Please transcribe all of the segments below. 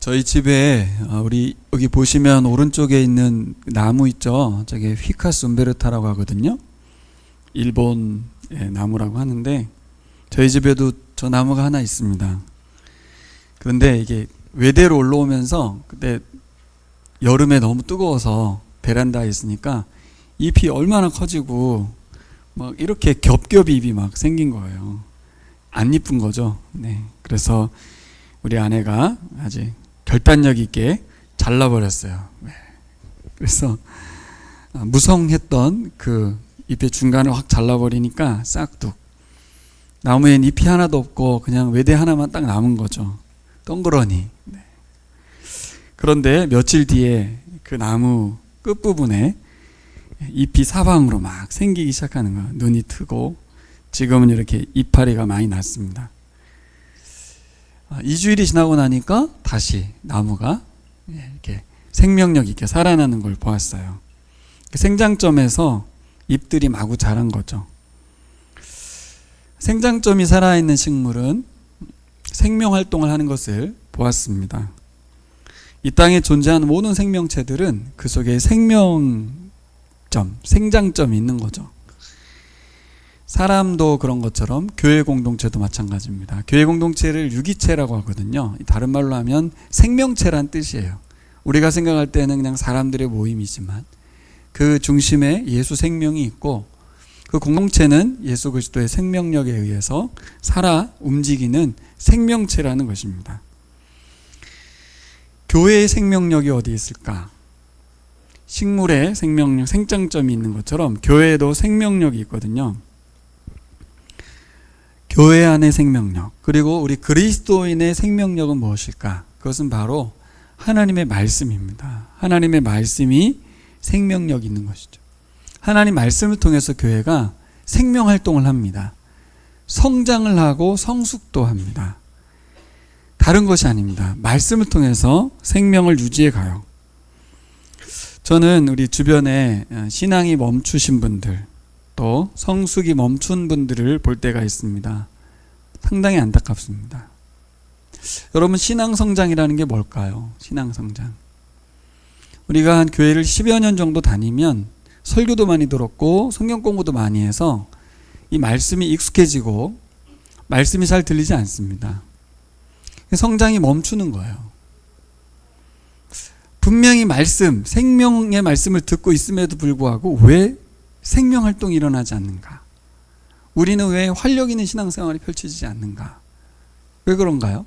저희 집에 우리 여기 보시면 오른쪽에 있는 나무 있죠? 저게 휘카스 움베르타라고 하거든요. 일본의 나무라고 하는데 저희 집에도 저 나무가 하나 있습니다. 그런데 이게 외대로 올라오면서 그때 여름에 너무 뜨거워서 베란다에 있으니까 잎이 얼마나 커지고 막 이렇게 겹겹이 잎이 막 생긴 거예요. 안 이쁜 거죠. 네. 그래서 우리 아내가 아주 결단력 있게 잘라버렸어요. 네. 그래서 무성했던 그 잎의 중간을 확 잘라버리니까 싹둑. 나무엔 잎이 하나도 없고 그냥 외대 하나만 딱 남은 거죠. 덩그러니. 네. 그런데 며칠 뒤에 그 나무 끝부분에 잎이 사방으로 막 생기기 시작하는 거예요. 눈이 트고 지금은 이렇게 이파리가 많이 났습니다. 2주일이 지나고 나니까 다시 나무가 이렇게 생명력 있게 살아나는 걸 보았어요. 생장점에서 잎들이 마구 자란 거죠. 생장점이 살아있는 식물은 생명활동을 하는 것을 보았습니다. 이 땅에 존재하는 모든 생명체들은 그 속에 생명점, 생장점이 있는 거죠. 사람도 그런 것처럼 교회 공동체도 마찬가지입니다. 교회 공동체를 유기체라고 하거든요. 다른 말로 하면 생명체란 뜻이에요. 우리가 생각할 때는 그냥 사람들의 모임이지만 그 중심에 예수 생명이 있고 그 공동체는 예수 그리스도의 생명력에 의해서 살아 움직이는 생명체라는 것입니다. 교회의 생명력이 어디 있을까? 식물의 생명력, 생장점이 있는 것처럼 교회에도 생명력이 있거든요. 교회 안의 생명력, 그리고 우리 그리스도인의 생명력은 무엇일까? 그것은 바로 하나님의 말씀입니다. 하나님의 말씀이 생명력이 있는 것이죠. 하나님 말씀을 통해서 교회가 생명활동을 합니다. 성장을 하고 성숙도 합니다. 다른 것이 아닙니다. 말씀을 통해서 생명을 유지해 가요. 저는 우리 주변에 신앙이 멈추신 분들, 또 성숙이 멈춘 분들을 볼 때가 있습니다. 상당히 안타깝습니다. 여러분, 신앙성장이라는 게 뭘까요? 신앙성장. 우리가 한 교회를 10여 년 정도 다니면 설교도 많이 들었고 성경 공부도 많이 해서 이 말씀이 익숙해지고 말씀이 잘 들리지 않습니다. 성장이 멈추는 거예요. 분명히 말씀, 생명의 말씀을 듣고 있음에도 불구하고 왜 생명활동이 일어나지 않는가? 우리는 왜 활력 있는 신앙생활이 펼쳐지지 않는가? 왜 그런가요?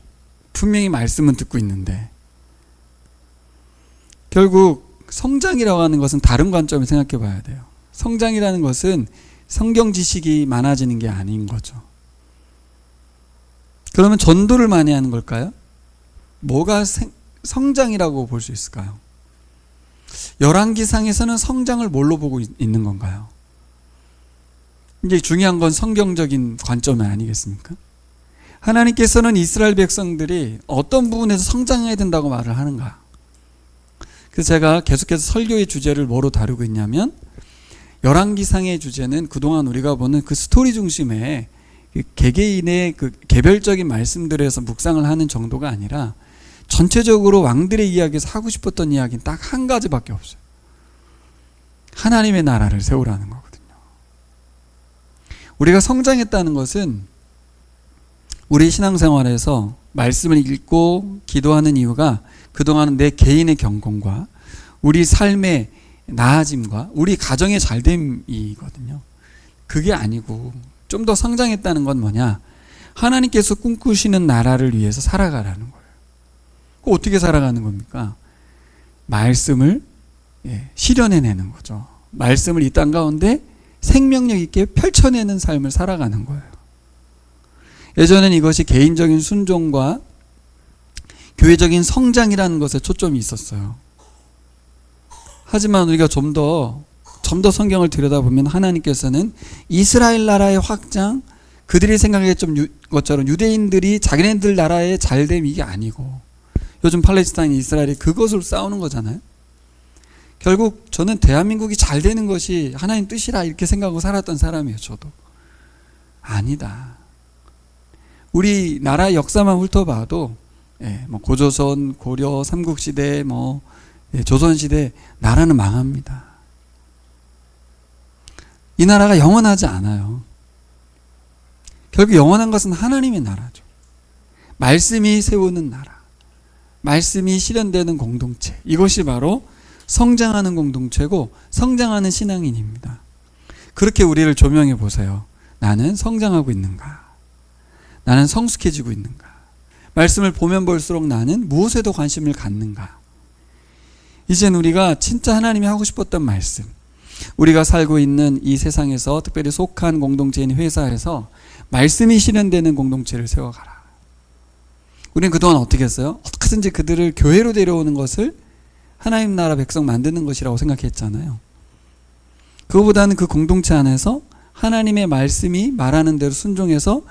분명히 말씀은 듣고 있는데. 결국 성장이라고 하는 것은 다른 관점을 생각해 봐야 돼요. 성장이라는 것은 성경 지식이 많아지는 게 아닌 거죠. 그러면 전도를 많이 하는 걸까요? 뭐가 성장이라고 볼 수 있을까요? 열왕기상에서는 성장을 뭘로 보고 있는 건가요? 이제 중요한 건 성경적인 관점이 아니겠습니까? 하나님께서는 이스라엘 백성들이 어떤 부분에서 성장해야 된다고 말을 하는가? 그래서 제가 계속해서 설교의 주제를 뭐로 다루고 있냐면 열왕기상의 주제는 그동안 우리가 보는 그 스토리 중심의 개개인의 그 개별적인 말씀들에서 묵상을 하는 정도가 아니라 전체적으로 왕들의 이야기에서 하고 싶었던 이야기는 딱 한 가지밖에 없어요. 하나님의 나라를 세우라는 거거든요. 우리가 성장했다는 것은 우리 신앙생활에서 말씀을 읽고 기도하는 이유가 그동안은 내 개인의 경건과 우리 삶의 나아짐과 우리 가정의 잘됨이거든요. 그게 아니고 좀 더 성장했다는 건 뭐냐? 하나님께서 꿈꾸시는 나라를 위해서 살아가라는 거예요. 어떻게 살아가는 겁니까? 말씀을 실현해내는 거죠. 말씀을 이 땅 가운데 생명력 있게 펼쳐내는 삶을 살아가는 거예요. 예전엔 이것이 개인적인 순종과 교회적인 성장이라는 것에 초점이 있었어요. 하지만 우리가 좀 더 성경을 들여다보면 하나님께서는 이스라엘 나라의 확장, 그들이 생각했던 것처럼 유대인들이 자기네들 나라의 잘됨 이게 아니고 요즘 팔레스타인, 이스라엘이 그것으로 싸우는 거잖아요. 결국 저는 대한민국이 잘 되는 것이 하나님 뜻이라 이렇게 생각하고 살았던 사람이에요. 저도. 아니다. 우리 나라 역사만 훑어봐도 뭐 고조선, 고려, 삼국시대, 조선시대 나라는 망합니다. 이 나라가 영원하지 않아요. 결국 영원한 것은 하나님의 나라죠. 말씀이 세우는 나라, 말씀이 실현되는 공동체, 이것이 바로 성장하는 공동체고 성장하는 신앙인입니다. 그렇게 우리를 조명해 보세요. 나는 성장하고 있는가? 나는 성숙해지고 있는가? 말씀을 보면 볼수록 나는 무엇에도 관심을 갖는가? 이젠 우리가 진짜 하나님이 하고 싶었던 말씀, 우리가 살고 있는 이 세상에서 특별히 속한 공동체인 회사에서 말씀이 실현되는 공동체를 세워가라. 우리는 그동안 어떻게 했어요? 어떻게든지 그들을 교회로 데려오는 것을 하나님 나라 백성 만드는 것이라고 생각했잖아요. 그거보다는 그 공동체 안에서 하나님의 말씀이 말하는 대로 순종해서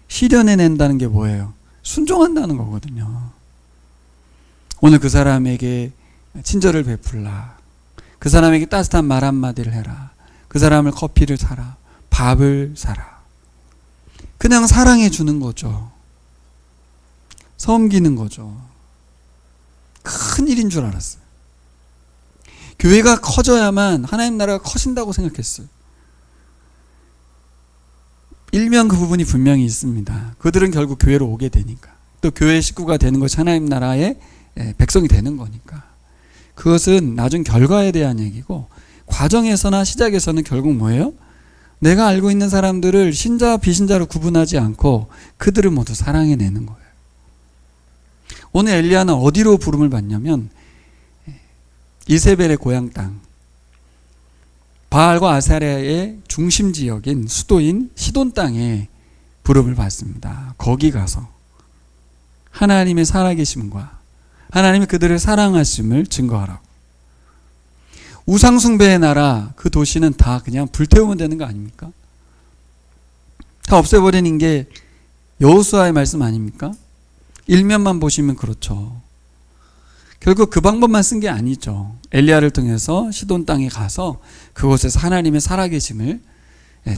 실현해낸다는 게 뭐예요? 순종한다는 거거든요. 오늘 그 사람에게 친절을 베풀라. 그 사람에게 따뜻한 말 한마디를 해라. 그 사람을 커피를 사라. 밥을 사라. 그냥 사랑해 주는 거죠. 섬기는 거죠. 큰 일인 줄 알았어요. 교회가 커져야만 하나님 나라가 커진다고 생각했어요. 일면 그 부분이 분명히 있습니다. 그들은 결국 교회로 오게 되니까. 또 교회 식구가 되는 것이 하나님 나라의 백성이 되는 거니까. 그것은 나중 결과에 대한 얘기고, 과정에서나 시작에서는 결국 뭐예요? 내가 알고 있는 사람들을 신자와 비신자로 구분하지 않고 그들을 모두 사랑해내는 거예요. 오늘 엘리야는 어디로 부름을 받냐면 이세벨의 고향 땅, 바알과 아사랴의 중심 지역인 수도인 시돈 땅에 부름을 받습니다. 거기 가서 하나님의 살아계심과 하나님이 그들을 사랑하심을 증거하라고. 우상숭배의 나라, 그 도시는 다 그냥 불태우면 되는 거 아닙니까? 다 없애버리는 게 여호수아의 말씀 아닙니까? 일면만 보시면 그렇죠. 결국 그 방법만 쓴 게 아니죠. 엘리야를 통해서 시돈 땅에 가서 그곳에서 하나님의 살아계심을,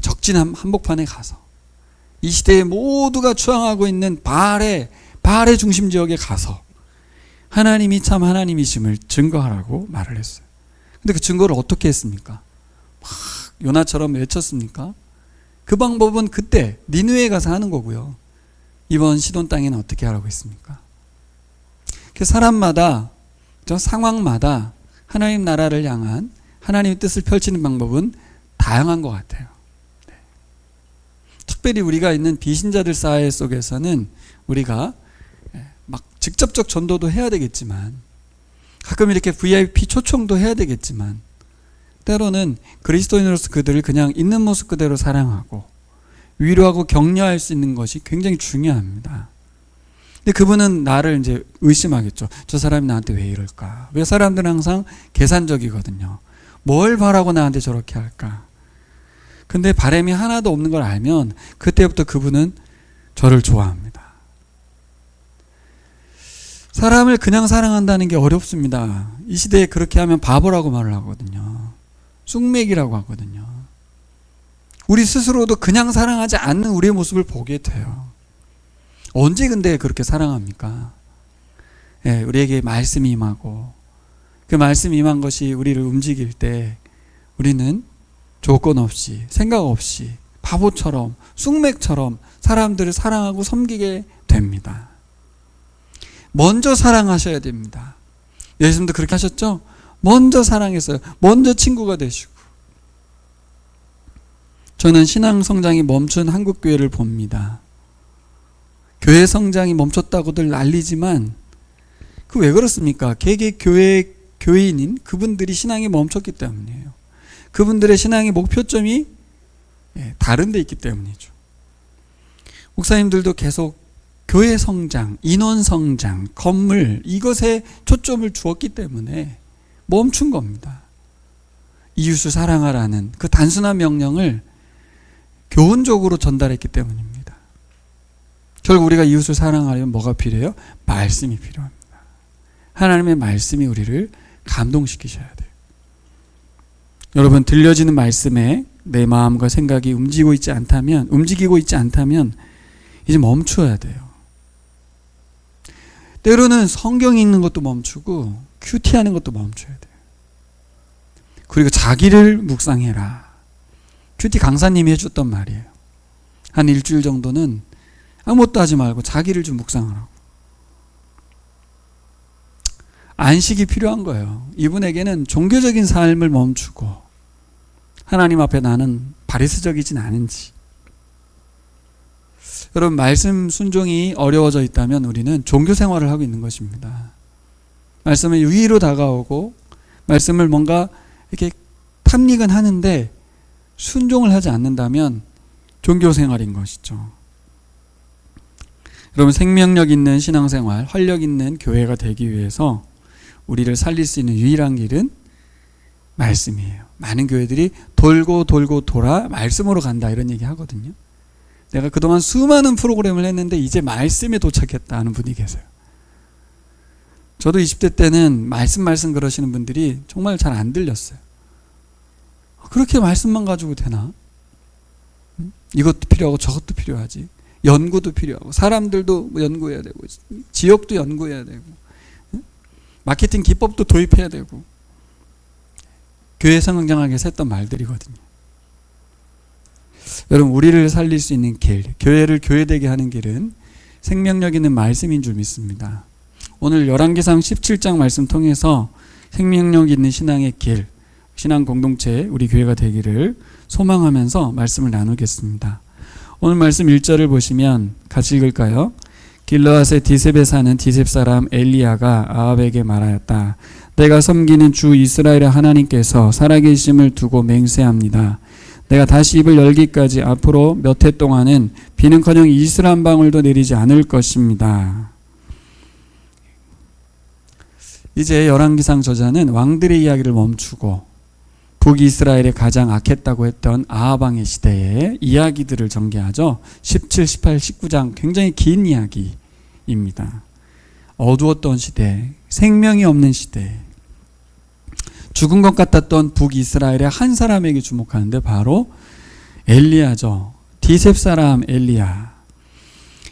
적진 한복판에 가서 이 시대에 모두가 추앙하고 있는 바알의 중심 지역에 가서 하나님이 참 하나님이심을 증거하라고 말을 했어요. 근데 그 증거를 어떻게 했습니까? 막 요나처럼 외쳤습니까? 그 방법은 그때 니느웨에 가서 하는 거고요. 이번 시돈 땅에는 어떻게 하라고 했습니까? 사람마다, 상황마다 하나님 나라를 향한 하나님의 뜻을 펼치는 방법은 다양한 것 같아요. 특별히 우리가 있는 비신자들 사회 속에서는 우리가 막 직접적 전도도 해야 되겠지만, 가끔 이렇게 VIP 초청도 해야 되겠지만, 때로는 그리스도인으로서 그들을 그냥 있는 모습 그대로 사랑하고 위로하고 격려할 수 있는 것이 굉장히 중요합니다. 근데 그분은 나를 이제 의심하겠죠. 저 사람이 나한테 왜 이럴까? 왜 사람들은 항상 계산적이거든요. 뭘 바라고 나한테 저렇게 할까? 근데 바람이 하나도 없는 걸 알면 그때부터 그분은 저를 좋아합니다. 사람을 그냥 사랑한다는 게 어렵습니다. 이 시대에 그렇게 하면 바보라고 말을 하거든요. 쑥맥이라고 하거든요. 우리 스스로도 그냥 사랑하지 않는 우리의 모습을 보게 돼요. 언제 근데 그렇게 사랑합니까? 우리에게 말씀이 임하고 그 말씀이 임한 것이 우리를 움직일 때 우리는 조건 없이, 생각 없이 바보처럼, 쑥맥처럼 사람들을 사랑하고 섬기게 됩니다. 먼저 사랑하셔야 됩니다. 예수님도 그렇게 하셨죠? 먼저 사랑했어요. 먼저 친구가 되시고. 저는 신앙 성장이 멈춘 한국교회를 봅니다. 교회 성장이 멈췄다고들 난리지만 그 왜 그렇습니까? 개개 교회인인 그분들이 신앙이 멈췄기 때문이에요. 그분들의 신앙의 목표점이 다른 데 있기 때문이죠. 목사님들도 계속 교회 성장, 인원 성장, 건물, 이것에 초점을 주었기 때문에 멈춘 겁니다. 이웃을 사랑하라는 그 단순한 명령을 교훈적으로 전달했기 때문입니다. 결국 우리가 이웃을 사랑하려면 뭐가 필요해요? 말씀이 필요합니다. 하나님의 말씀이 우리를 감동시키셔야 돼요. 여러분, 들려지는 말씀에 내 마음과 생각이 움직이고 있지 않다면 이제 멈추어야 돼요. 때로는 성경 읽는 것도 멈추고 큐티하는 것도 멈춰야 돼요. 그리고 자기를 묵상해라. 큐티 강사님이 해줬던 말이에요. 한 일주일 정도는 아무것도 하지 말고 자기를 좀 묵상하라고. 안식이 필요한 거예요. 이분에게는 종교적인 삶을 멈추고 하나님 앞에 나는 바리새적이진 않은지. 여러분, 말씀 순종이 어려워져 있다면 우리는 종교 생활을 하고 있는 것입니다. 말씀을 위로 다가오고 말씀을 뭔가 이렇게 탐닉은 하는데 순종을 하지 않는다면 종교 생활인 것이죠. 여러분, 생명력 있는 신앙생활, 활력 있는 교회가 되기 위해서 우리를 살릴 수 있는 유일한 길은 말씀이에요. 많은 교회들이 돌고 돌아 말씀으로 간다 이런 얘기 하거든요. 내가 그동안 수많은 프로그램을 했는데 이제 말씀에 도착했다 하는 분이 계세요. 저도 20대 때는 말씀 그러시는 분들이 정말 잘 안 들렸어요. 그렇게 말씀만 가지고 되나? 이것도 필요하고 저것도 필요하지. 연구도 필요하고 사람들도 연구해야 되고 지역도 연구해야 되고 마케팅 기법도 도입해야 되고 교회 성장하기 위해서 했던 말들이거든요. 여러분, 우리를 살릴 수 있는 길, 교회를 교회되게 하는 길은 생명력 있는 말씀인 줄 믿습니다. 오늘 열왕기상 17장 말씀 통해서 생명력 있는 신앙의 길, 신앙 공동체 우리 교회가 되기를 소망하면서 말씀을 나누겠습니다. 오늘 말씀 1절을 보시면 같이 읽을까요? 길르앗의 디셉에 사는 디셉 사람 엘리야가 아합에게 말하였다. 내가 섬기는 주 이스라엘의 하나님께서 살아계심을 두고 맹세합니다. 내가 다시 입을 열기까지 앞으로 몇 해 동안은 비는커녕 이슬 한 방울도 내리지 않을 것입니다. 이제 열왕기상 저자는 왕들의 이야기를 멈추고 북이스라엘에 가장 악했다고 했던 아합 왕의 시대의 이야기들을 전개하죠. 17, 18, 19장 굉장히 긴 이야기입니다. 어두웠던 시대, 생명이 없는 시대, 죽은 것 같았던 북이스라엘의 한 사람에게 주목하는데 바로 엘리야죠. 디셉 사람 엘리야.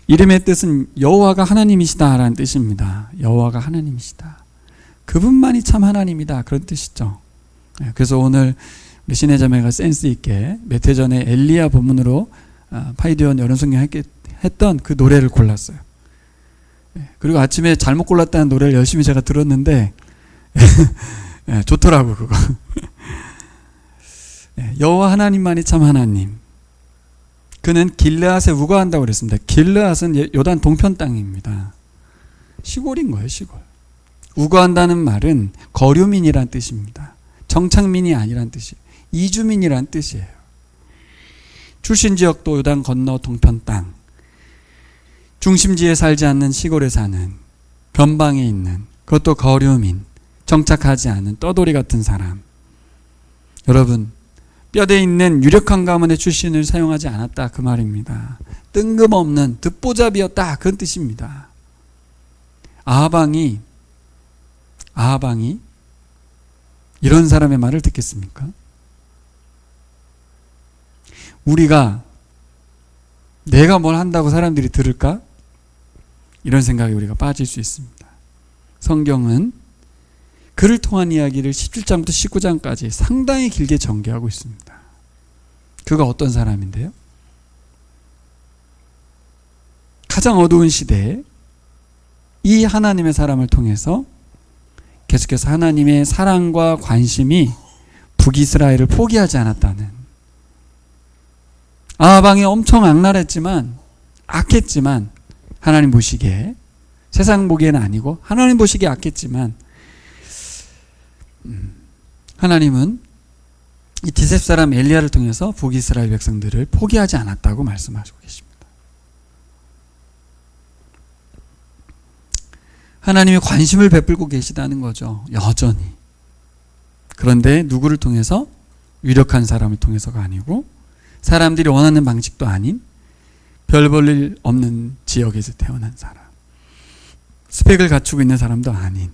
이름의 뜻은 여호와가 하나님이시다라는 뜻입니다. 여호와가 하나님이시다. 그분만이 참 하나님이다, 그런 뜻이죠. 그래서 오늘 우리 신혜자매가 센스 있게 몇 해 전에 엘리야 본문으로 파이디언 여론성경 했던 그 노래를 골랐어요. 그리고 아침에 잘못 골랐다는 노래를 열심히 제가 들었는데 좋더라고 그거. 여호와 하나님만이 참 하나님. 그는 길르앗에 우거한다고 그랬습니다. 길르앗은 요단 동편 땅입니다. 시골인 거예요, 시골. 우거한다는 말은 거류민이란 뜻입니다. 정착민이 아니란 뜻이에요. 이주민이란 뜻이에요. 출신 지역도 요단 건너 동편 땅. 중심지에 살지 않는 시골에 사는, 변방에 있는, 그것도 거류민, 정착하지 않은 떠돌이 같은 사람. 여러분, 뼈대 있는 유력한 가문의 출신을 사용하지 않았다, 그 말입니다. 뜬금없는 듣보잡이었다, 그런 뜻입니다. 아합 왕이 이런 사람의 말을 듣겠습니까? 우리가 내가 뭘 한다고 사람들이 들을까? 이런 생각에 우리가 빠질 수 있습니다. 성경은 그를 통한 이야기를 17장부터 19장까지 상당히 길게 전개하고 있습니다. 그가 어떤 사람인데요? 가장 어두운 시대에 이 하나님의 사람을 통해서 계속해서 하나님의 사랑과 관심이 북이스라엘을 포기하지 않았다는, 아합 왕이 엄청 악했지만 하나님 보시기에, 세상 보기에는 아니고 하나님 보시기에 악했지만 하나님은 이 디셉 사람 엘리야를 통해서 북이스라엘 백성들을 포기하지 않았다고 말씀하시고 계십니다. 하나님이 관심을 베풀고 계시다는 거죠. 여전히. 그런데 누구를 통해서? 유력한 사람을 통해서가 아니고 사람들이 원하는 방식도 아닌 별 볼 일 없는 지역에서 태어난 사람, 스펙을 갖추고 있는 사람도 아닌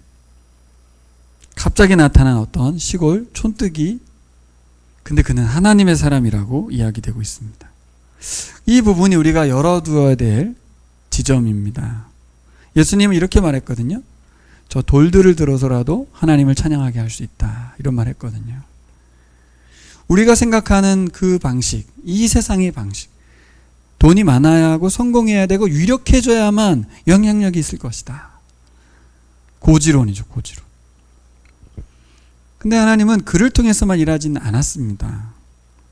갑자기 나타난 어떤 시골 촌뜨기, 근데 그는 하나님의 사람이라고 이야기되고 있습니다. 이 부분이 우리가 열어두어야 될 지점입니다. 예수님은 이렇게 말했거든요. 저 돌들을 들어서라도 하나님을 찬양하게 할 수 있다. 이런 말 했거든요. 우리가 생각하는 그 방식, 이 세상의 방식, 돈이 많아야 하고 성공해야 되고 유력해져야만 영향력이 있을 것이다. 고지론이죠, 고지론. 근데 하나님은 그를 통해서만 일하지는 않았습니다.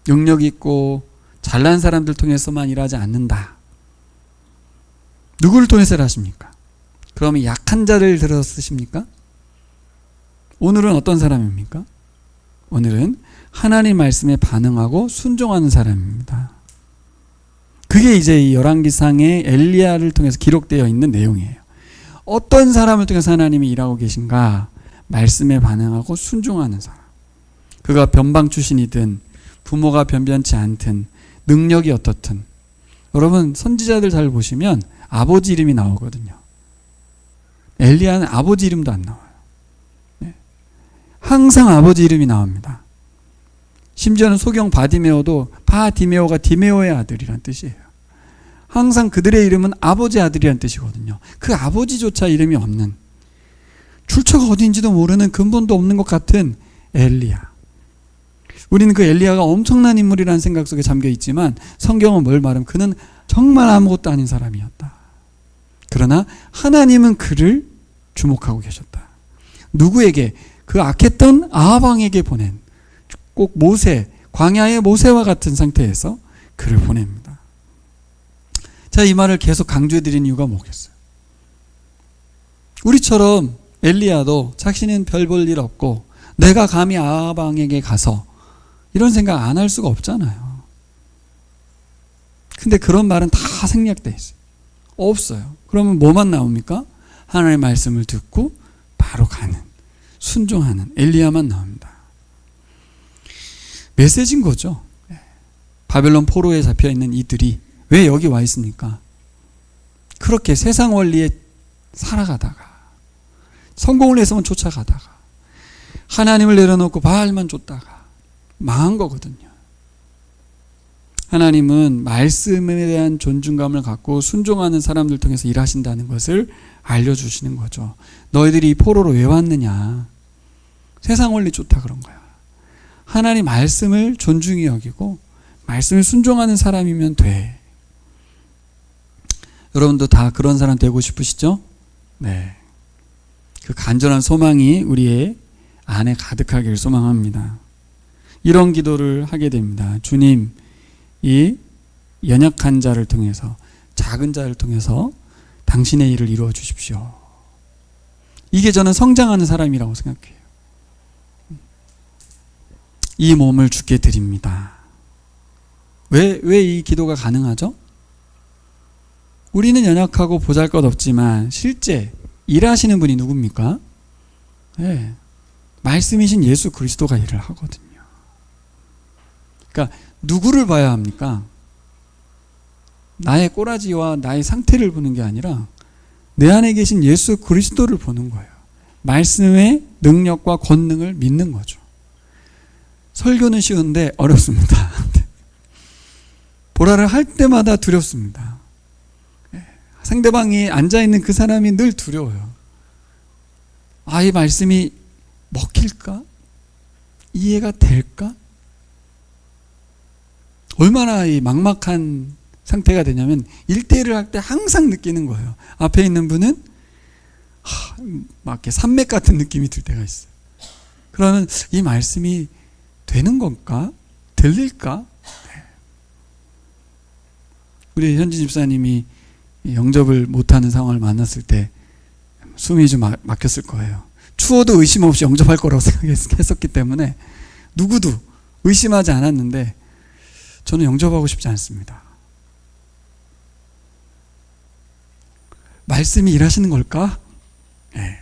능력 있고 잘난 사람들 통해서만 일하지 않는다. 누구를 통해서 일하십니까? 그러면 약한 자를 들어 쓰십니까? 오늘은 어떤 사람입니까? 오늘은 하나님 말씀에 반응하고 순종하는 사람입니다. 그게 이제 이 열왕기상의 엘리야를 통해서 기록되어 있는 내용이에요. 어떤 사람을 통해서 하나님이 일하고 계신가? 말씀에 반응하고 순종하는 사람. 그가 변방 출신이든 부모가 변변치 않든 능력이 어떻든, 여러분 선지자들 잘 보시면 아버지 이름이 나오거든요. 엘리야는 아버지 이름도 안 나와요. 항상 아버지 이름이 나옵니다. 심지어는 소경 바디메오도 바디메오가 디메오의 아들이란 뜻이에요. 항상 그들의 이름은 아버지 아들이란 뜻이거든요. 그 아버지조차 이름이 없는, 출처가 어딘지도 모르는, 근본도 없는 것 같은 엘리야. 우리는 그 엘리야가 엄청난 인물이라는 생각 속에 잠겨 있지만 성경은 뭘 말하면 그는 정말 아무것도 아닌 사람이었다. 그러나 하나님은 그를 주목하고 계셨다. 누구에게? 그 악했던 아합 왕에게 보낸, 꼭 모세, 광야의 모세와 같은 상태에서 그를 보냅니다. 자, 이 말을 계속 강조해 드린 이유가 뭐겠어요? 우리처럼 엘리야도 자신은 별 볼 일 없고 내가 감히 아합 왕에게 가서 이런 생각 안 할 수가 없잖아요. 근데 그런 말은 다 생략돼 있어요. 없어요. 그러면 뭐만 나옵니까? 하나님의 말씀을 듣고 바로 가는, 순종하는 엘리야만 나옵니다. 메시지인 거죠. 바벨론 포로에 잡혀있는 이들이 왜 여기 와 있습니까? 그렇게 세상 원리에 살아가다가 성공을 해서만 쫓아가다가 하나님을 내려놓고 바알만 쫓다가 망한 거거든요. 하나님은 말씀에 대한 존중감을 갖고 순종하는 사람들 통해서 일하신다는 것을 알려주시는 거죠. 너희들이 이 포로로 왜 왔느냐? 세상 원리 쫓다 그런 거야. 하나님 말씀을 존중히 여기고 말씀을 순종하는 사람이면 돼. 여러분도 다 그런 사람 되고 싶으시죠? 네. 그 간절한 소망이 우리의 안에 가득하기를 소망합니다. 이런 기도를 하게 됩니다. 주님, 이 연약한 자를 통해서, 작은 자를 통해서 당신의 일을 이루어 주십시오. 이게 저는 성장하는 사람이라고 생각해요. 이 몸을 주께 드립니다. 왜 이 기도가 가능하죠? 우리는 연약하고 보잘것없지만 실제 일하시는 분이 누굽니까? 네. 말씀이신 예수 그리스도가 일을 하거든요. 그러니까 누구를 봐야 합니까? 나의 꼬라지와 나의 상태를 보는 게 아니라 내 안에 계신 예수 그리스도를 보는 거예요. 말씀의 능력과 권능을 믿는 거죠. 설교는 쉬운데 어렵습니다. 보라를 할 때마다 두렵습니다. 상대방이 앉아있는 그 사람이 늘 두려워요. 아, 이 말씀이 먹힐까? 이해가 될까? 얼마나 이 막막한 상태가 되냐면 1대1을 할 때 항상 느끼는 거예요. 앞에 있는 분은 막 이렇게 산맥 같은 느낌이 들 때가 있어요. 그러면 이 말씀이 되는 건가? 들릴까? 우리 현진 집사님이 영접을 못하는 상황을 만났을 때 숨이 좀 막혔을 거예요. 추워도 의심 없이 영접할 거라고 생각했었기 때문에 누구도 의심하지 않았는데 저는 영접하고 싶지 않습니다. 말씀이 일하시는 걸까? 네.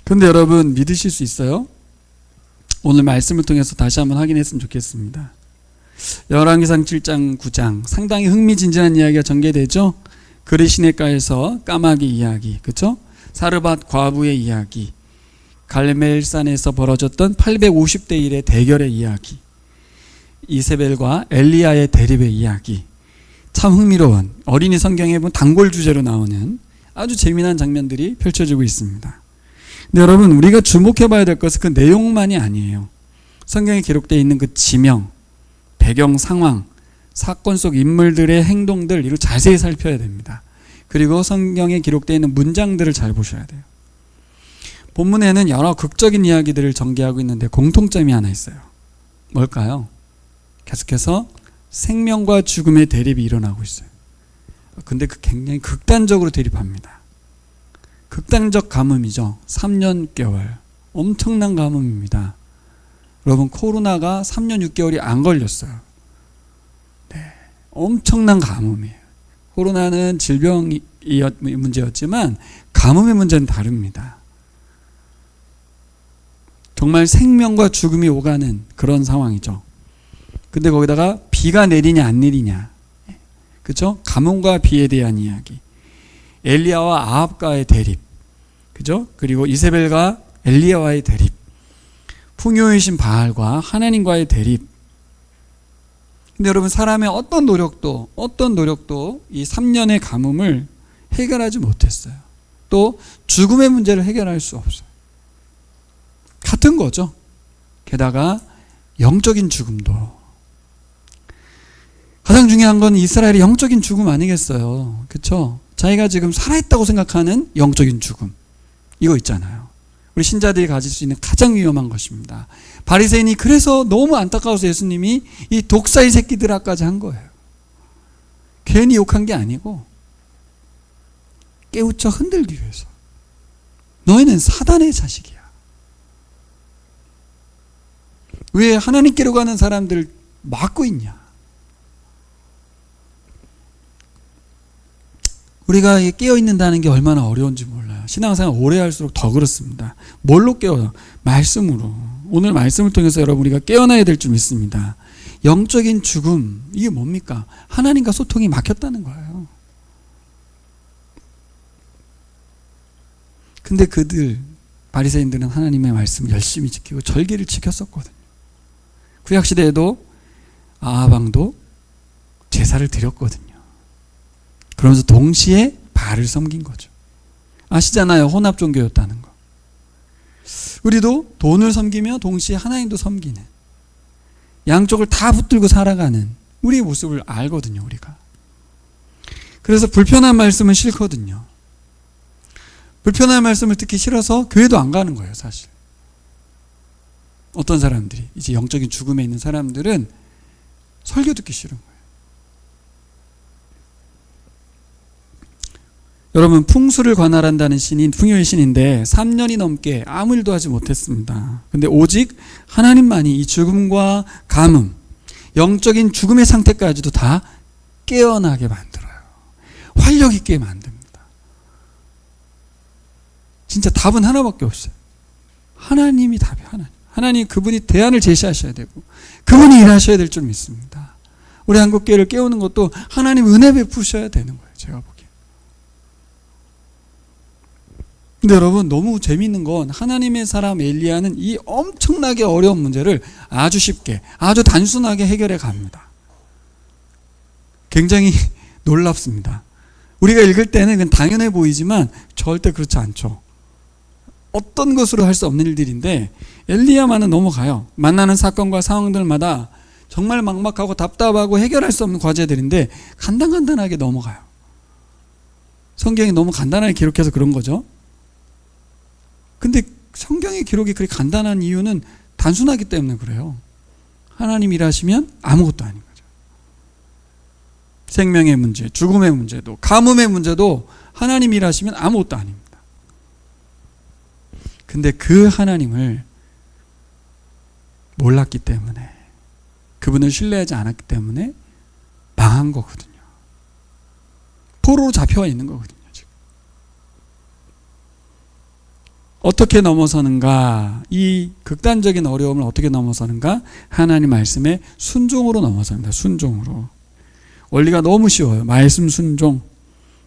그런데 여러분 믿으실 수 있어요? 오늘 말씀을 통해서 다시 한번 확인했으면 좋겠습니다. 열왕기상 7장 9장 상당히 흥미진진한 이야기가 전개되죠. 그리 시냇가에서 까마귀 이야기, 그렇죠? 사르밧 과부의 이야기, 갈멜산에서 벌어졌던 850대 1의 대결의 이야기, 이세벨과 엘리야의 대립의 이야기, 참 흥미로운 어린이 성경에 보면 단골 주제로 나오는 아주 재미난 장면들이 펼쳐지고 있습니다. 근데 여러분, 우리가 주목해 봐야 될 것은 그 내용만이 아니에요. 성경에 기록되어 있는 그 지명, 배경 상황, 사건 속 인물들의 행동들, 이를 자세히 살펴야 됩니다. 그리고 성경에 기록되어 있는 문장들을 잘 보셔야 돼요. 본문에는 여러 극적인 이야기들을 전개하고 있는데 공통점이 하나 있어요. 뭘까요? 계속해서 생명과 죽음의 대립이 일어나고 있어요. 근데 그 굉장히 극단적으로 대립합니다. 극단적 가뭄이죠. 3년 6개월. 엄청난 가뭄입니다. 여러분, 코로나가 3년 6개월이 안 걸렸어요. 네, 엄청난 가뭄이에요. 코로나는 질병이 문제였지만 가뭄의 문제는 다릅니다. 정말 생명과 죽음이 오가는 그런 상황이죠. 근데 거기다가 비가 내리냐 안 내리냐, 그죠? 가뭄과 비에 대한 이야기, 엘리야와 아합과의 대립, 그죠? 그리고 이세벨과 엘리야와의 대립, 풍요이신 바알과 하나님과의 대립. 근데 여러분, 사람의 어떤 노력도 이 3년의 가뭄을 해결하지 못했어요. 또 죽음의 문제를 해결할 수 없어요. 같은 거죠. 게다가 영적인 죽음도. 가장 중요한 건 이스라엘의 영적인 죽음 아니겠어요? 그렇죠? 자기가 지금 살아있다고 생각하는 영적인 죽음, 이거 있잖아요. 우리 신자들이 가질 수 있는 가장 위험한 것입니다. 바리새인이 그래서 너무 안타까워서 예수님이 이 독사의 새끼들아까지 한 거예요. 괜히 욕한 게 아니고 깨우쳐 흔들기 위해서. 너희는 사단의 자식이야. 왜 하나님께로 가는 사람들을 막고 있냐? 우리가 깨어있는다는 게 얼마나 어려운지 몰라요. 신앙생활 오래 할수록 더 그렇습니다. 뭘로 깨어요? 말씀으로. 오늘 말씀을 통해서 여러분, 우리가 깨어나야 될 줄 믿습니다. 영적인 죽음, 이게 뭡니까? 하나님과 소통이 막혔다는 거예요. 근데 바리새인들은 하나님의 말씀을 열심히 지키고 절기를 지켰었거든요. 구약시대에도 아하방도 제사를 드렸거든요. 그러면서 동시에 바알을 섬긴 거죠. 아시잖아요, 혼합 종교였다는 거. 우리도 돈을 섬기며 동시에 하나님도 섬기는, 양쪽을 다 붙들고 살아가는 우리의 모습을 알거든요, 우리가. 그래서 불편한 말씀은 싫거든요. 불편한 말씀을 듣기 싫어서 교회도 안 가는 거예요, 사실. 어떤 사람들이, 이제 영적인 죽음에 있는 사람들은 설교 듣기 싫은 거예요. 여러분, 풍수를 관할한다는 신인 풍요의 신인데 3년이 넘게 아무 일도 하지 못했습니다. 근데 오직 하나님만이 이 죽음과 가뭄, 영적인 죽음의 상태까지도 다 깨어나게 만들어요. 활력 있게 만듭니다. 진짜 답은 하나밖에 없어요. 하나님이 답이에요. 하나님 그분이 대안을 제시하셔야 되고 그분이 일하셔야 될 줄 믿습니다. 우리 한국교회를 깨우는 것도 하나님 은혜 베푸셔야 되는 거예요, 제가 보기에. 근데 여러분, 너무 재미있는 건 하나님의 사람 엘리야는 이 엄청나게 어려운 문제를 아주 쉽게, 아주 단순하게 해결해 갑니다. 굉장히 놀랍습니다. 우리가 읽을 때는 그냥 당연해 보이지만 절대 그렇지 않죠. 어떤 것으로 할 수 없는 일들인데 엘리야만은 넘어가요. 만나는 사건과 상황들마다 정말 막막하고 답답하고 해결할 수 없는 과제들인데 간단하게 넘어가요. 성경이 너무 간단하게 기록해서 그런 거죠. 근데 성경의 기록이 그렇게 간단한 이유는 단순하기 때문에 그래요. 하나님 일하시면 아무것도 아닌 거죠. 생명의 문제, 죽음의 문제도, 가뭄의 문제도 하나님 일하시면 아무것도 아닙니다. 근데 그 하나님을 몰랐기 때문에, 그분을 신뢰하지 않았기 때문에 망한 거거든요. 포로로 잡혀와 있는 거거든요, 지금. 어떻게 넘어서는가? 이 극단적인 어려움을 어떻게 넘어서는가? 하나님 말씀에 순종으로 넘어섭니다. 순종으로. 원리가 너무 쉬워요. 말씀 순종.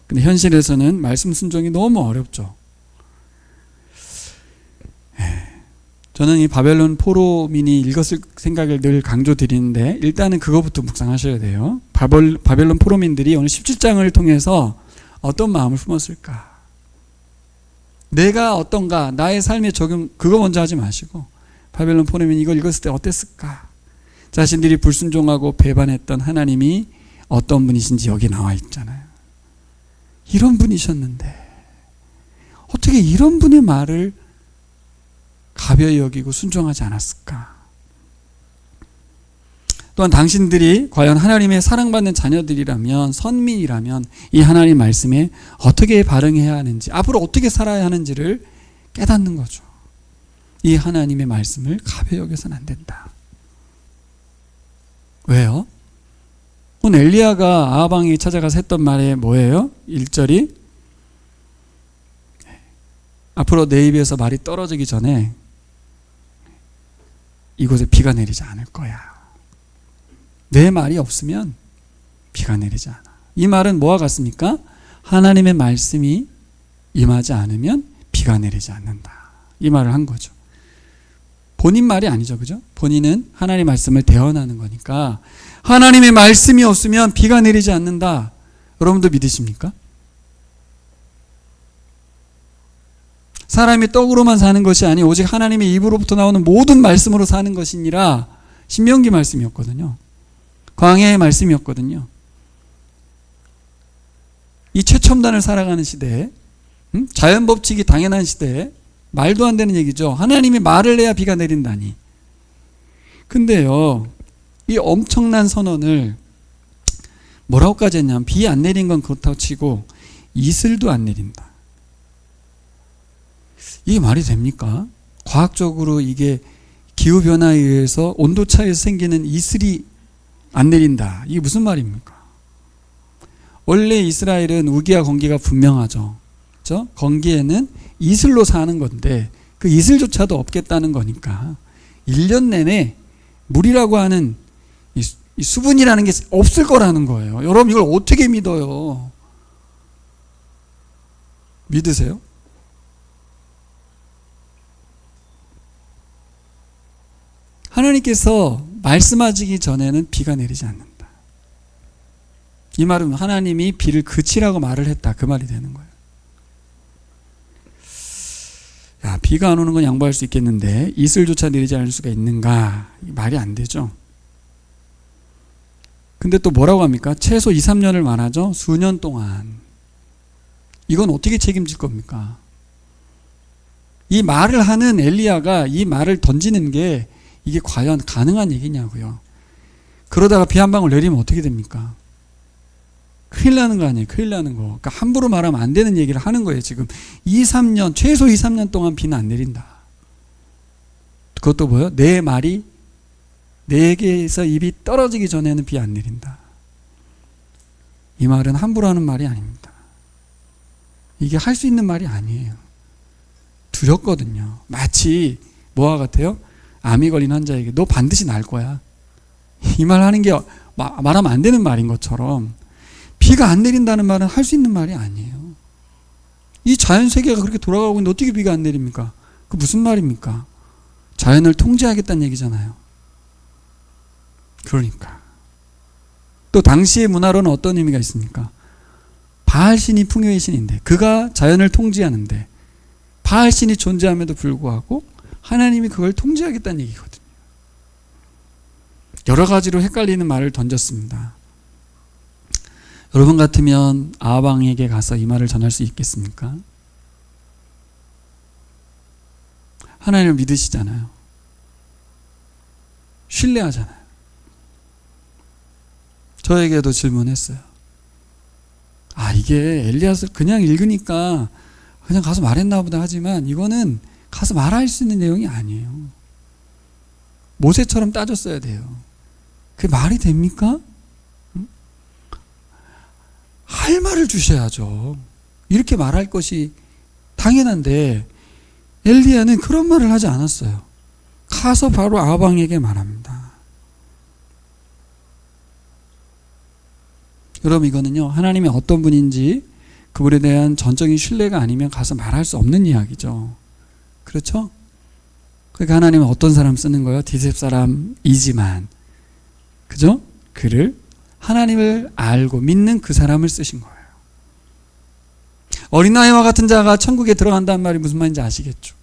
근데 현실에서는 말씀 순종이 너무 어렵죠. 저는 이 바벨론 포로민이 읽었을 생각을 늘 강조드리는데 일단은 그거부터 묵상하셔야 돼요. 바벨론 포로민들이 오늘 17장을 통해서 어떤 마음을 품었을까? 내가 어떤가? 나의 삶에 적용, 그거 먼저 하지 마시고 바벨론 포로민이 이걸 읽었을 때 어땠을까? 자신들이 불순종하고 배반했던 하나님이 어떤 분이신지 여기 나와 있잖아요. 이런 분이셨는데 어떻게 이런 분의 말을 가벼이 여기고 순종하지 않았을까? 또한 당신들이 과연 하나님의 사랑받는 자녀들이라면, 선민이라면 이 하나님 말씀에 어떻게 반응해야 하는지, 앞으로 어떻게 살아야 하는지를 깨닫는 거죠. 이 하나님의 말씀을 가벼이 여겨서는 안 된다. 왜요? 오늘 엘리야가 아하방에 찾아가서 했던 말이 뭐예요? 1절이 앞으로 내 입에서 말이 떨어지기 전에 이곳에 비가 내리지 않을 거야. 내 말이 없으면 비가 내리지 않아. 이 말은 뭐와 같습니까? 하나님의 말씀이 임하지 않으면 비가 내리지 않는다. 이 말을 한 거죠. 본인 말이 아니죠. 그죠? 본인은 하나님의 말씀을 대언하는 거니까 하나님의 말씀이 없으면 비가 내리지 않는다. 여러분도 믿으십니까? 사람이 떡으로만 사는 것이 아니 오직 하나님의 입으로부터 나오는 모든 말씀으로 사는 것이니라. 신명기 말씀이었거든요. 광야의 말씀이었거든요. 이 최첨단을 살아가는 시대에 자연 법칙이 당연한 시대에 말도 안 되는 얘기죠. 하나님이 말을 해야 비가 내린다니. 근데요, 이 엄청난 선언을 뭐라고까지 했냐면 비 안 내린 건 그렇다고 치고 이슬도 안 내린다. 이게 말이 됩니까? 과학적으로 이게 기후변화에 의해서 온도차에서 생기는 이슬이 안 내린다. 이게 무슨 말입니까? 원래 이스라엘은 우기와 건기가 분명하죠. 그렇죠? 건기에는 이슬로 사는 건데 그 이슬조차도 없겠다는 거니까 1년 내내 물이라고 하는 이 수분이라는 게 없을 거라는 거예요. 여러분 이걸 어떻게 믿어요? 믿으세요? 하나님께서 말씀하시기 전에는 비가 내리지 않는다. 이 말은 하나님이 비를 그치라고 말을 했다. 그 말이 되는 거예요. 야, 비가 안 오는 건 양보할 수 있겠는데 이슬조차 내리지 않을 수가 있는가? 말이 안 되죠. 근데 또 뭐라고 합니까? 최소 2, 3년을 말하죠. 수년 동안. 이건 어떻게 책임질 겁니까? 이 말을 하는 엘리야가 이 말을 던지는 게 이게 과연 가능한 얘기냐고요. 그러다가 비 한 방울 내리면 어떻게 됩니까? 큰일 나는 거 아니에요. 큰일 나는 거. 그러니까 함부로 말하면 안 되는 얘기를 하는 거예요. 지금 2, 3년, 최소 2, 3년 동안 비는 안 내린다. 그것도 뭐예요? 내 말이 내게서 입이 떨어지기 전에는 비 안 내린다. 이 말은 함부로 하는 말이 아닙니다. 이게 할 수 있는 말이 아니에요. 두렵거든요. 마치 뭐와 같아요? 암이 걸린 환자에게 너 반드시 날 거야. 이 말 하는 게 말하면 안 되는 말인 것처럼 비가 안 내린다는 말은 할 수 있는 말이 아니에요. 이 자연 세계가 그렇게 돌아가고 있는데 어떻게 비가 안 내립니까? 그 무슨 말입니까? 자연을 통제하겠다는 얘기잖아요. 그러니까 또 당시의 문화로는 어떤 의미가 있습니까? 바알신이 풍요의 신인데 그가 자연을 통제하는데 바알신이 존재함에도 불구하고 하나님이 그걸 통제하겠다는 얘기거든요. 여러 가지로 헷갈리는 말을 던졌습니다. 여러분 같으면 아하방에게 가서 이 말을 전할 수 있겠습니까? 하나님을 믿으시잖아요. 신뢰하잖아요. 저에게도 질문했어요. 이게 엘리야서 그냥 읽으니까 그냥 가서 말했나 보다 하지만 이거는 가서 말할 수 있는 내용이 아니에요. 모세처럼 따졌어야 돼요. 그게 말이 됩니까? 할 말을 주셔야죠. 이렇게 말할 것이 당연한데 엘리야는 그런 말을 하지 않았어요. 가서 바로 아하방에게 말합니다. 여러분 이거는요 하나님이 어떤 분인지 그분에 대한 전적인 신뢰가 아니면 가서 말할 수 없는 이야기죠. 그렇죠? 그러니까 하나님은 어떤 사람 쓰는 거예요? 디셉 사람이지만, 그죠? 그를 하나님을 알고 믿는 그 사람을 쓰신 거예요. 어린아이와 같은 자가 천국에 들어간다는 말이 무슨 말인지 아시겠죠?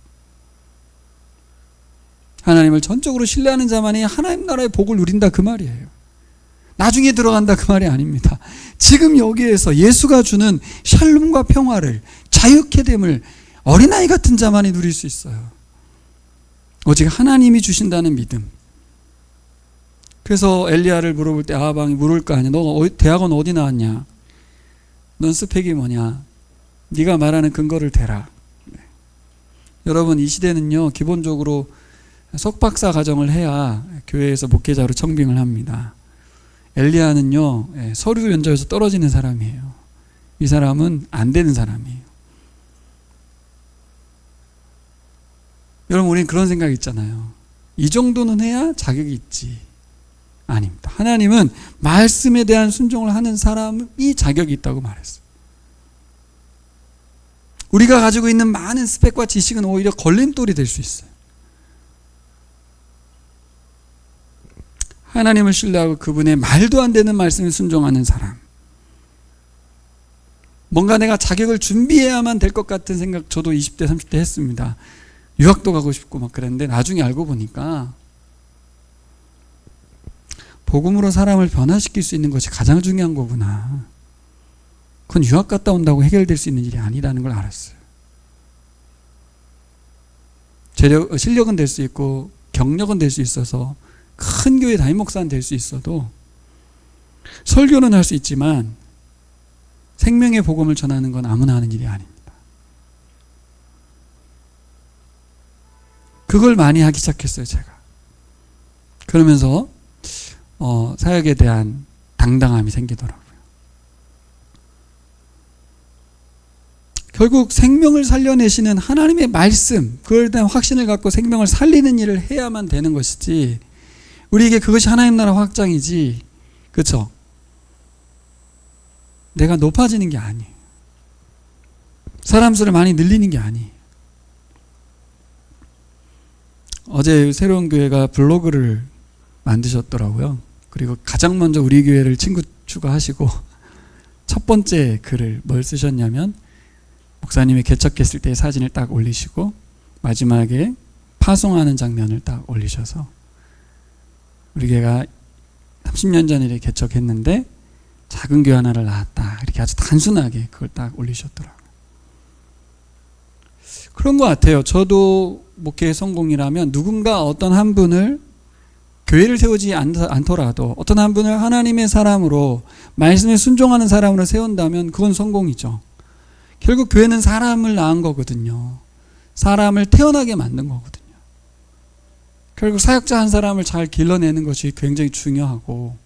하나님을 전적으로 신뢰하는 자만이 하나님 나라의 복을 누린다 그 말이에요. 나중에 들어간다 그 말이 아닙니다. 지금 여기에서 예수가 주는 샬롬과 평화를, 자유케 됨을 어린아이 같은 자만이 누릴 수 있어요. 오직 하나님이 주신다는 믿음. 그래서 엘리야를 물어볼 때 아하방이 물을 거 아니야. 너 대학원 어디 나왔냐? 넌 스펙이 뭐냐? 네가 말하는 근거를 대라. 네. 여러분, 이 시대는요, 기본적으로 석박사 과정을 해야 교회에서 목회자로 청빙을 합니다. 엘리야는요, 서류 면접에서 떨어지는 사람이에요. 이 사람은 안 되는 사람이에요. 여러분, 우리는 그런 생각이 있잖아요. 이 정도는 해야 자격이 있지. 아닙니다. 하나님은 말씀에 대한 순종을 하는 사람이 자격이 있다고 말했어요. 우리가 가지고 있는 많은 스펙과 지식은 오히려 걸림돌이 될 수 있어요. 하나님을 신뢰하고 그분의 말도 안 되는 말씀에 순종하는 사람. 뭔가 내가 자격을 준비해야만 될 것 같은 생각 저도 20대 30대 했습니다. 유학도 가고 싶고 막 그랬는데 나중에 알고 보니까 복음으로 사람을 변화시킬 수 있는 것이 가장 중요한 거구나. 그건 유학 갔다 온다고 해결될 수 있는 일이 아니라는 걸 알았어요. 실력은 될 수 있고 경력은 될 수 있어서 큰 교회 담임 목사는 될 수 있어도 설교는 할 수 있지만 생명의 복음을 전하는 건 아무나 하는 일이 아닙니다. 그걸 많이 하기 시작했어요, 제가. 그러면서 사역에 대한 당당함이 생기더라고요. 결국 생명을 살려내시는 하나님의 말씀, 그걸 대한 확신을 갖고 생명을 살리는 일을 해야만 되는 것이지, 우리에게 그것이 하나님 나라 확장이지, 그렇죠? 내가 높아지는 게 아니에요. 사람 수를 많이 늘리는 게 아니에요. 어제 새로운 교회가 블로그를 만드셨더라고요. 그리고 가장 먼저 우리 교회를 친구 추가하시고 첫 번째 글을 뭘 쓰셨냐면, 목사님이 개척했을 때의 사진을 딱 올리시고 마지막에 파송하는 장면을 딱 올리셔서, 우리 교회가 30년 전에 개척했는데 작은 교회 하나를 낳았다, 이렇게 아주 단순하게 그걸 딱 올리셨더라고요. 그런 것 같아요. 저도 목회의 성공이라면 누군가 어떤 한 분을, 교회를 세우지 않더라도 어떤 한 분을 하나님의 사람으로, 말씀에 순종하는 사람으로 세운다면 그건 성공이죠. 결국 교회는 사람을 낳은 거거든요. 사람을 태어나게 만든 거거든요. 결국 사역자 한 사람을 잘 길러내는 것이 굉장히 중요하고,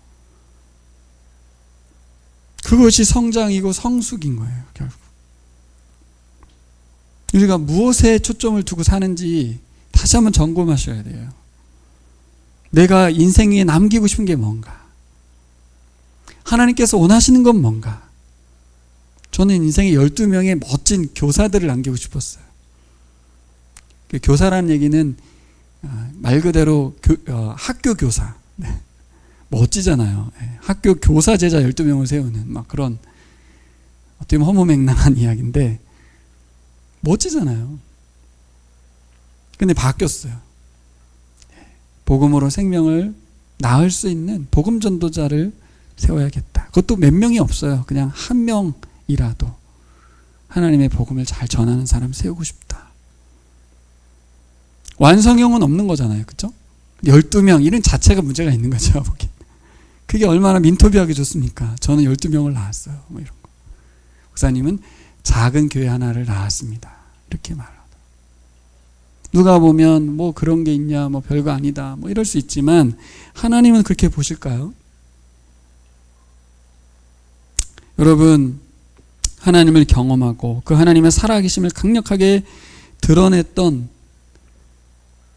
그것이 성장이고 성숙인 거예요, 결국. 우리가 무엇에 초점을 두고 사는지 다시 한번 점검하셔야 돼요. 내가 인생에 남기고 싶은 게 뭔가? 하나님께서 원하시는 건 뭔가? 저는 인생에 12명의 멋진 교사들을 남기고 싶었어요. 교사라는 얘기는 말 그대로 학교 교사. 네. 멋지잖아요. 학교 교사 제자 12명을 세우는 막 그런, 어떻게 보면 허무맹랑한 이야기인데 멋지잖아요. 근데 바뀌었어요. 복음으로 생명을 낳을 수 있는 복음 전도자를 세워야겠다. 그것도 몇 명이 없어요. 그냥 한 명이라도 하나님의 복음을 잘 전하는 사람 세우고 싶다. 완성형은 없는 거잖아요. 그렇죠? 12명 이런 자체가 문제가 있는 거죠. 그게 얼마나 민토비하게 좋습니까? 저는 12명을 낳았어요. 뭐 이런 거. 목사님은 작은 교회 하나를 낳았습니다. 이렇게 말하다. 누가 보면 뭐 그런 게 있냐, 뭐 별거 아니다, 뭐 이럴 수 있지만 하나님은 그렇게 보실까요? 여러분, 하나님을 경험하고 그 하나님의 살아계심을 강력하게 드러냈던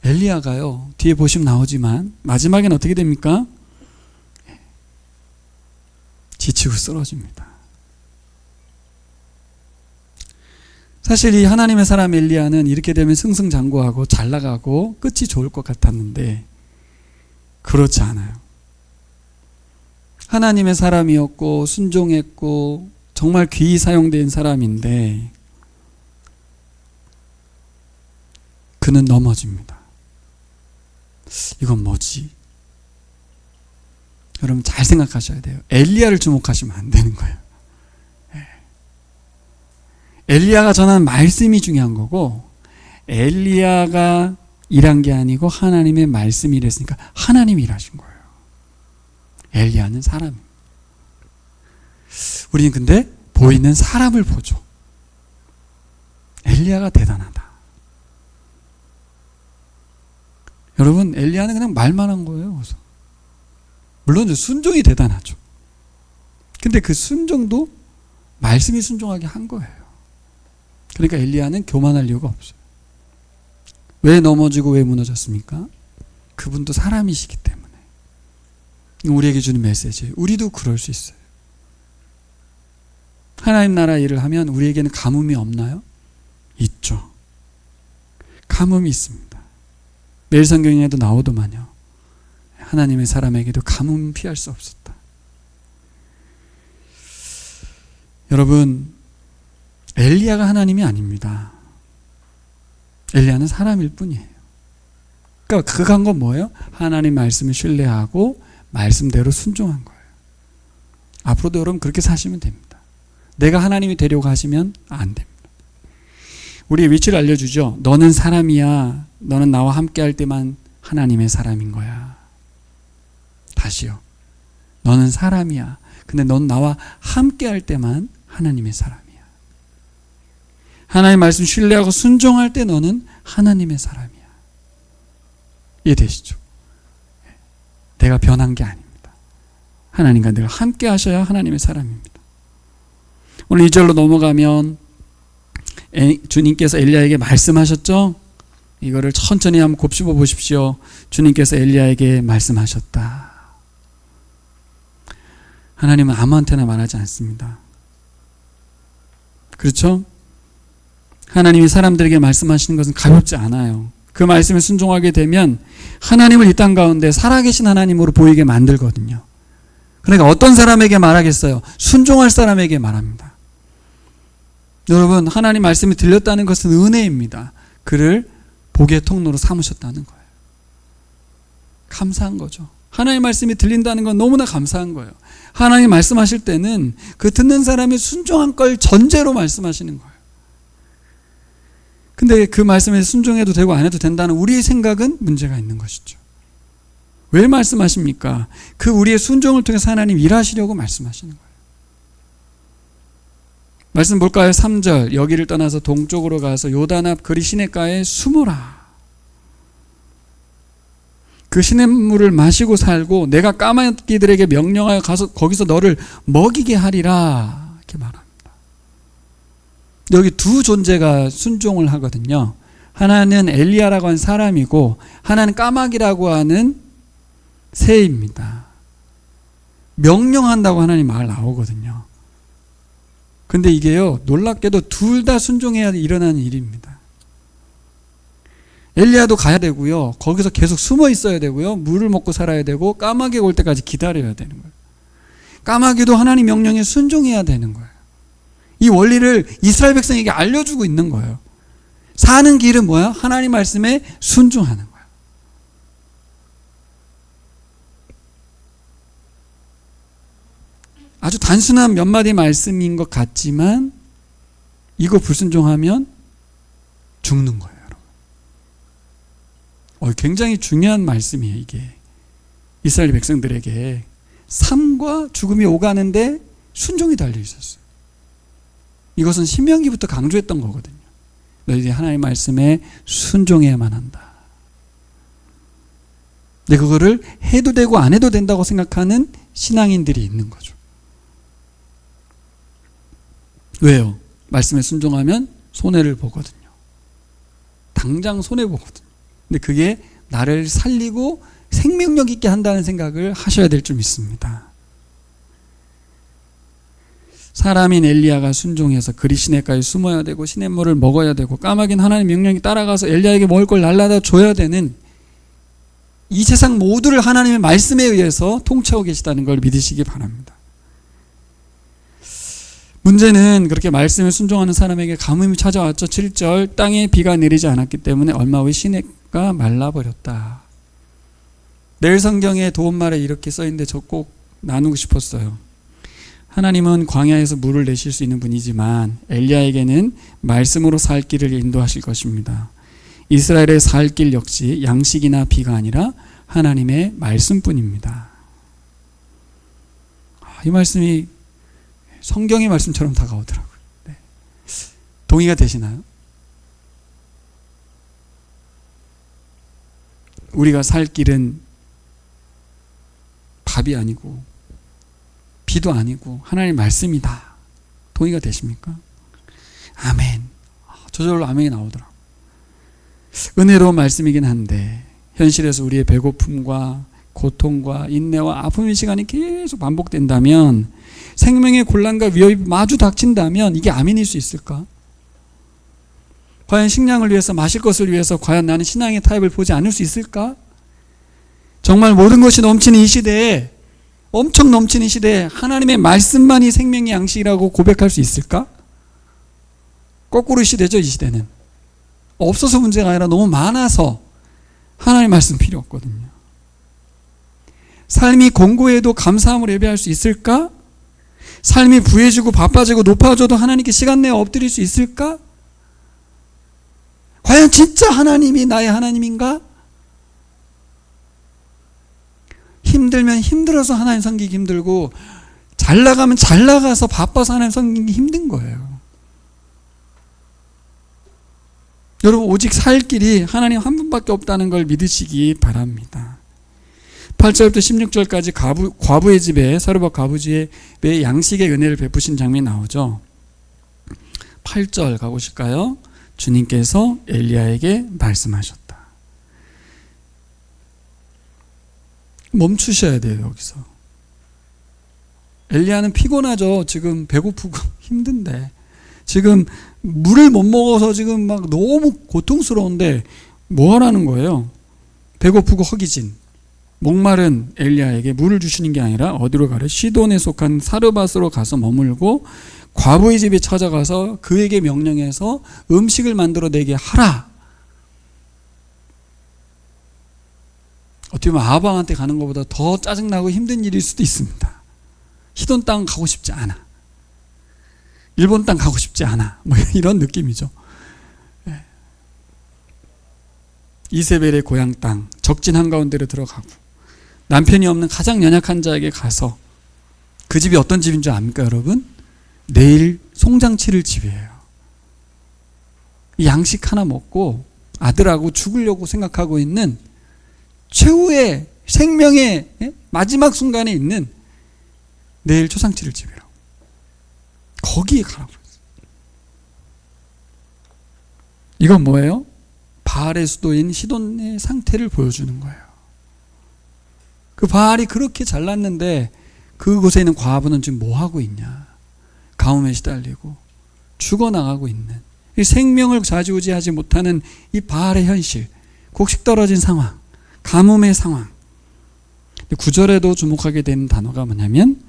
엘리야가요, 뒤에 보시면 나오지만 마지막엔 어떻게 됩니까? 지치고 쓰러집니다. 사실 이 하나님의 사람 엘리야는 이렇게 되면 승승장구하고 잘 나가고 끝이 좋을 것 같았는데 그렇지 않아요. 하나님의 사람이었고 순종했고 정말 귀히 사용된 사람인데 그는 넘어집니다. 이건 뭐지? 여러분 잘 생각하셔야 돼요. 엘리야를 주목하시면 안 되는 거예요. 엘리야가 전한 말씀이 중요한 거고 엘리야가 일한 게 아니고 하나님의 말씀이 일했으니까 하나님이 일하신 거예요. 엘리야는 사람입니다. 우리는 근데 보이는 사람을 보죠. 엘리야가 대단하다. 여러분 엘리야는 그냥 말만 한 거예요. 그래서. 물론 순종이 대단하죠. 근데 그 순종도 말씀이 순종하게 한 거예요. 그러니까 엘리야는 교만할 이유가 없어요. 왜 넘어지고 왜 무너졌습니까? 그분도 사람이시기 때문에. 우리에게 주는 메시지예요. 우리도 그럴 수 있어요. 하나님 나라 일을 하면 우리에게는 가뭄이 없나요? 있죠. 가뭄이 있습니다. 매일 성경에도 나오더만요. 하나님의 사람에게도 가뭄 피할 수 없었다. 여러분 엘리야가 하나님이 아닙니다. 엘리야는 사람일 뿐이에요. 그러니까 그가 한 건 뭐예요? 하나님 말씀을 신뢰하고 말씀대로 순종한 거예요. 앞으로도 여러분 그렇게 사시면 됩니다. 내가 하나님이 되려고 하시면 안 됩니다. 우리의 위치를 알려주죠. 너는 사람이야. 너는 나와 함께 할 때만 하나님의 사람인 거야. 다시요. 너는 사람이야. 근데 넌 나와 함께 할 때만 하나님의 사람이야. 하나님 말씀 신뢰하고 순종할 때 너는 하나님의 사람이야. 이해되시죠? 내가 변한 게 아닙니다. 하나님과 늘 함께 하셔야 하나님의 사람입니다. 오늘 2절로 넘어가면 주님께서 엘리야에게 말씀하셨죠? 이거를 천천히 한번 곱씹어 보십시오. 주님께서 엘리야에게 말씀하셨다. 하나님은 아무한테나 말하지 않습니다. 그렇죠? 하나님이 사람들에게 말씀하시는 것은 가볍지 않아요. 그 말씀에 순종하게 되면 하나님을 이 땅 가운데 살아계신 하나님으로 보이게 만들거든요. 그러니까 어떤 사람에게 말하겠어요? 순종할 사람에게 말합니다. 여러분 하나님 말씀이 들렸다는 것은 은혜입니다. 그를 복의 통로로 삼으셨다는 거예요. 감사한 거죠. 하나님 말씀이 들린다는 건 너무나 감사한 거예요. 하나님 말씀하실 때는 그 듣는 사람이 순종한 걸 전제로 말씀하시는 거예요. 근데 그 말씀에 순종해도 되고 안 해도 된다는 우리의 생각은 문제가 있는 것이죠. 왜 말씀하십니까? 그 우리의 순종을 통해서 하나님 일하시려고 말씀하시는 거예요. 말씀 볼까요? 3절 여기를 떠나서 동쪽으로 가서 요단 앞 그리 시냇가에 숨으라. 그 시냇물을 마시고 살고 내가 까마귀들에게 명령하여 가서 거기서 너를 먹이게 하리라. 이렇게 말합니다. 여기 두 존재가 순종을 하거든요. 하나는 엘리야라고 하는 사람이고 하나는 까마귀라고 하는 새입니다. 명령한다고 하나님 말 나오거든요. 근데 이게요 놀랍게도 둘 다 순종해야 일어나는 일입니다. 엘리야도 가야 되고요. 거기서 계속 숨어 있어야 되고요. 물을 먹고 살아야 되고 까마귀가 올 때까지 기다려야 되는 거예요. 까마귀도 하나님 명령에 순종해야 되는 거예요. 이 원리를 이스라엘 백성에게 알려주고 있는 거예요. 사는 길은 뭐야? 하나님 말씀에 순종하는 거예요. 아주 단순한 몇 마디 말씀인 것 같지만 이거 불순종하면 죽는 거예요. 굉장히 중요한 말씀이에요. 이게 이스라엘 백성들에게 삶과 죽음이 오가는데 순종이 달려 있었어요. 이것은 신명기부터 강조했던 거거든요. 너희들이 하나님의 말씀에 순종해야만 한다. 근데 그거를 해도 되고 안 해도 된다고 생각하는 신앙인들이 있는 거죠. 왜요? 말씀에 순종하면 손해를 보거든요. 당장 손해보거든요. 근데 그게 나를 살리고 생명력 있게 한다는 생각을 하셔야 될 줄 믿습니다. 사람인 엘리야가 순종해서 그리 시내가에 숨어야 되고 시냇물을 먹어야 되고 까마귀는 하나님 명령에 따라가서 엘리야에게 먹을 걸 날라다 줘야 되는 이 세상 모두를 하나님의 말씀에 의해서 통치하고 계시다는 걸 믿으시기 바랍니다. 문제는 그렇게 말씀에 순종하는 사람에게 가뭄이 찾아왔죠. 7절 땅에 비가 내리지 않았기 때문에 얼마 후에 시내가 말라버렸다. 내일 성경에 도움말에 이렇게 써있는데 저 꼭 나누고 싶었어요. 하나님은 광야에서 물을 내실 수 있는 분이지만 엘리야에게는 말씀으로 살 길을 인도하실 것입니다. 이스라엘의 살 길 역시 양식이나 비가 아니라 하나님의 말씀뿐입니다. 이 말씀이 성경의 말씀처럼 다가오더라고요. 네. 동의가 되시나요? 우리가 살 길은 밥이 아니고 비도 아니고 하나님의 말씀이다. 동의가 되십니까? 아멘. 저절로 아멘이 나오더라고요. 은혜로운 말씀이긴 한데 현실에서 우리의 배고픔과 고통과 인내와 아픔의 시간이 계속 반복된다면, 생명의 곤란과 위협이 마주 닥친다면 이게 아멘일 수 있을까? 과연 식량을 위해서, 마실 것을 위해서 과연 나는 신앙의 타협을 보지 않을 수 있을까? 정말 모든 것이 넘치는 이 시대에, 엄청 넘치는 시대에 하나님의 말씀만이 생명의 양식이라고 고백할 수 있을까? 거꾸로 시대죠. 이 시대는 없어서 문제가 아니라 너무 많아서 하나님의 말씀 필요 없거든요. 삶이 공고해도 감사함으로 예배할 수 있을까? 삶이 부해지고 바빠지고 높아져도 하나님께 시간 내어 엎드릴 수 있을까? 과연 진짜 하나님이 나의 하나님인가? 힘들면 힘들어서 하나님 섬기기 힘들고, 잘 나가면 잘 나가서 바빠서 하나님 섬기기 힘든 거예요. 여러분, 오직 살 길이 하나님 한 분밖에 없다는 걸 믿으시기 바랍니다. 8절부터 16절까지 과부의 집에, 사르밧 과부지에 양식의 은혜를 베푸신 장면이 나오죠. 8절 가보실까요? 주님께서 엘리야에게 말씀하셨다. 멈추셔야 돼요. 여기서 엘리야는 피곤하죠. 지금 배고프고 힘든데, 지금 물을 못 먹어서 지금 막 너무 고통스러운데 뭐 하라는 거예요? 배고프고 허기진 목마른 엘리야에게 물을 주시는 게 아니라 어디로 가래? 시돈에 속한 사르밧으로 가서 머물고 과부의 집에 찾아가서 그에게 명령해서 음식을 만들어 내게 하라. 어떻게 보면 아방한테 가는 것보다 더 짜증나고 힘든 일일 수도 있습니다. 시돈 땅 가고 싶지 않아. 일본 땅 가고 싶지 않아. 뭐 이런 느낌이죠. 이세벨의 고향 땅, 적진 한가운데로 들어가고, 남편이 없는 가장 연약한 자에게 가서, 그 집이 어떤 집인 줄 압니까, 여러분? 내일 송장치를 집이에요. 양식 하나 먹고 아들하고 죽으려고 생각하고 있는 최후의 생명의 마지막 순간에 있는 내일 초상치를 집이라고. 거기에 가라고 그랬어요. 이건 뭐예요? 바알의 수도인 시돈의 상태를 보여주는 거예요. 그 바알이 그렇게 잘났는데 그곳에 있는 과부는 지금 뭐 하고 있냐? 가뭄에 시달리고 죽어나가고 있는, 이 생명을 좌지우지하지 못하는 이 바알의 현실, 곡식 떨어진 상황, 가뭄의 상황. 9절에도 주목하게 되는 단어가 뭐냐면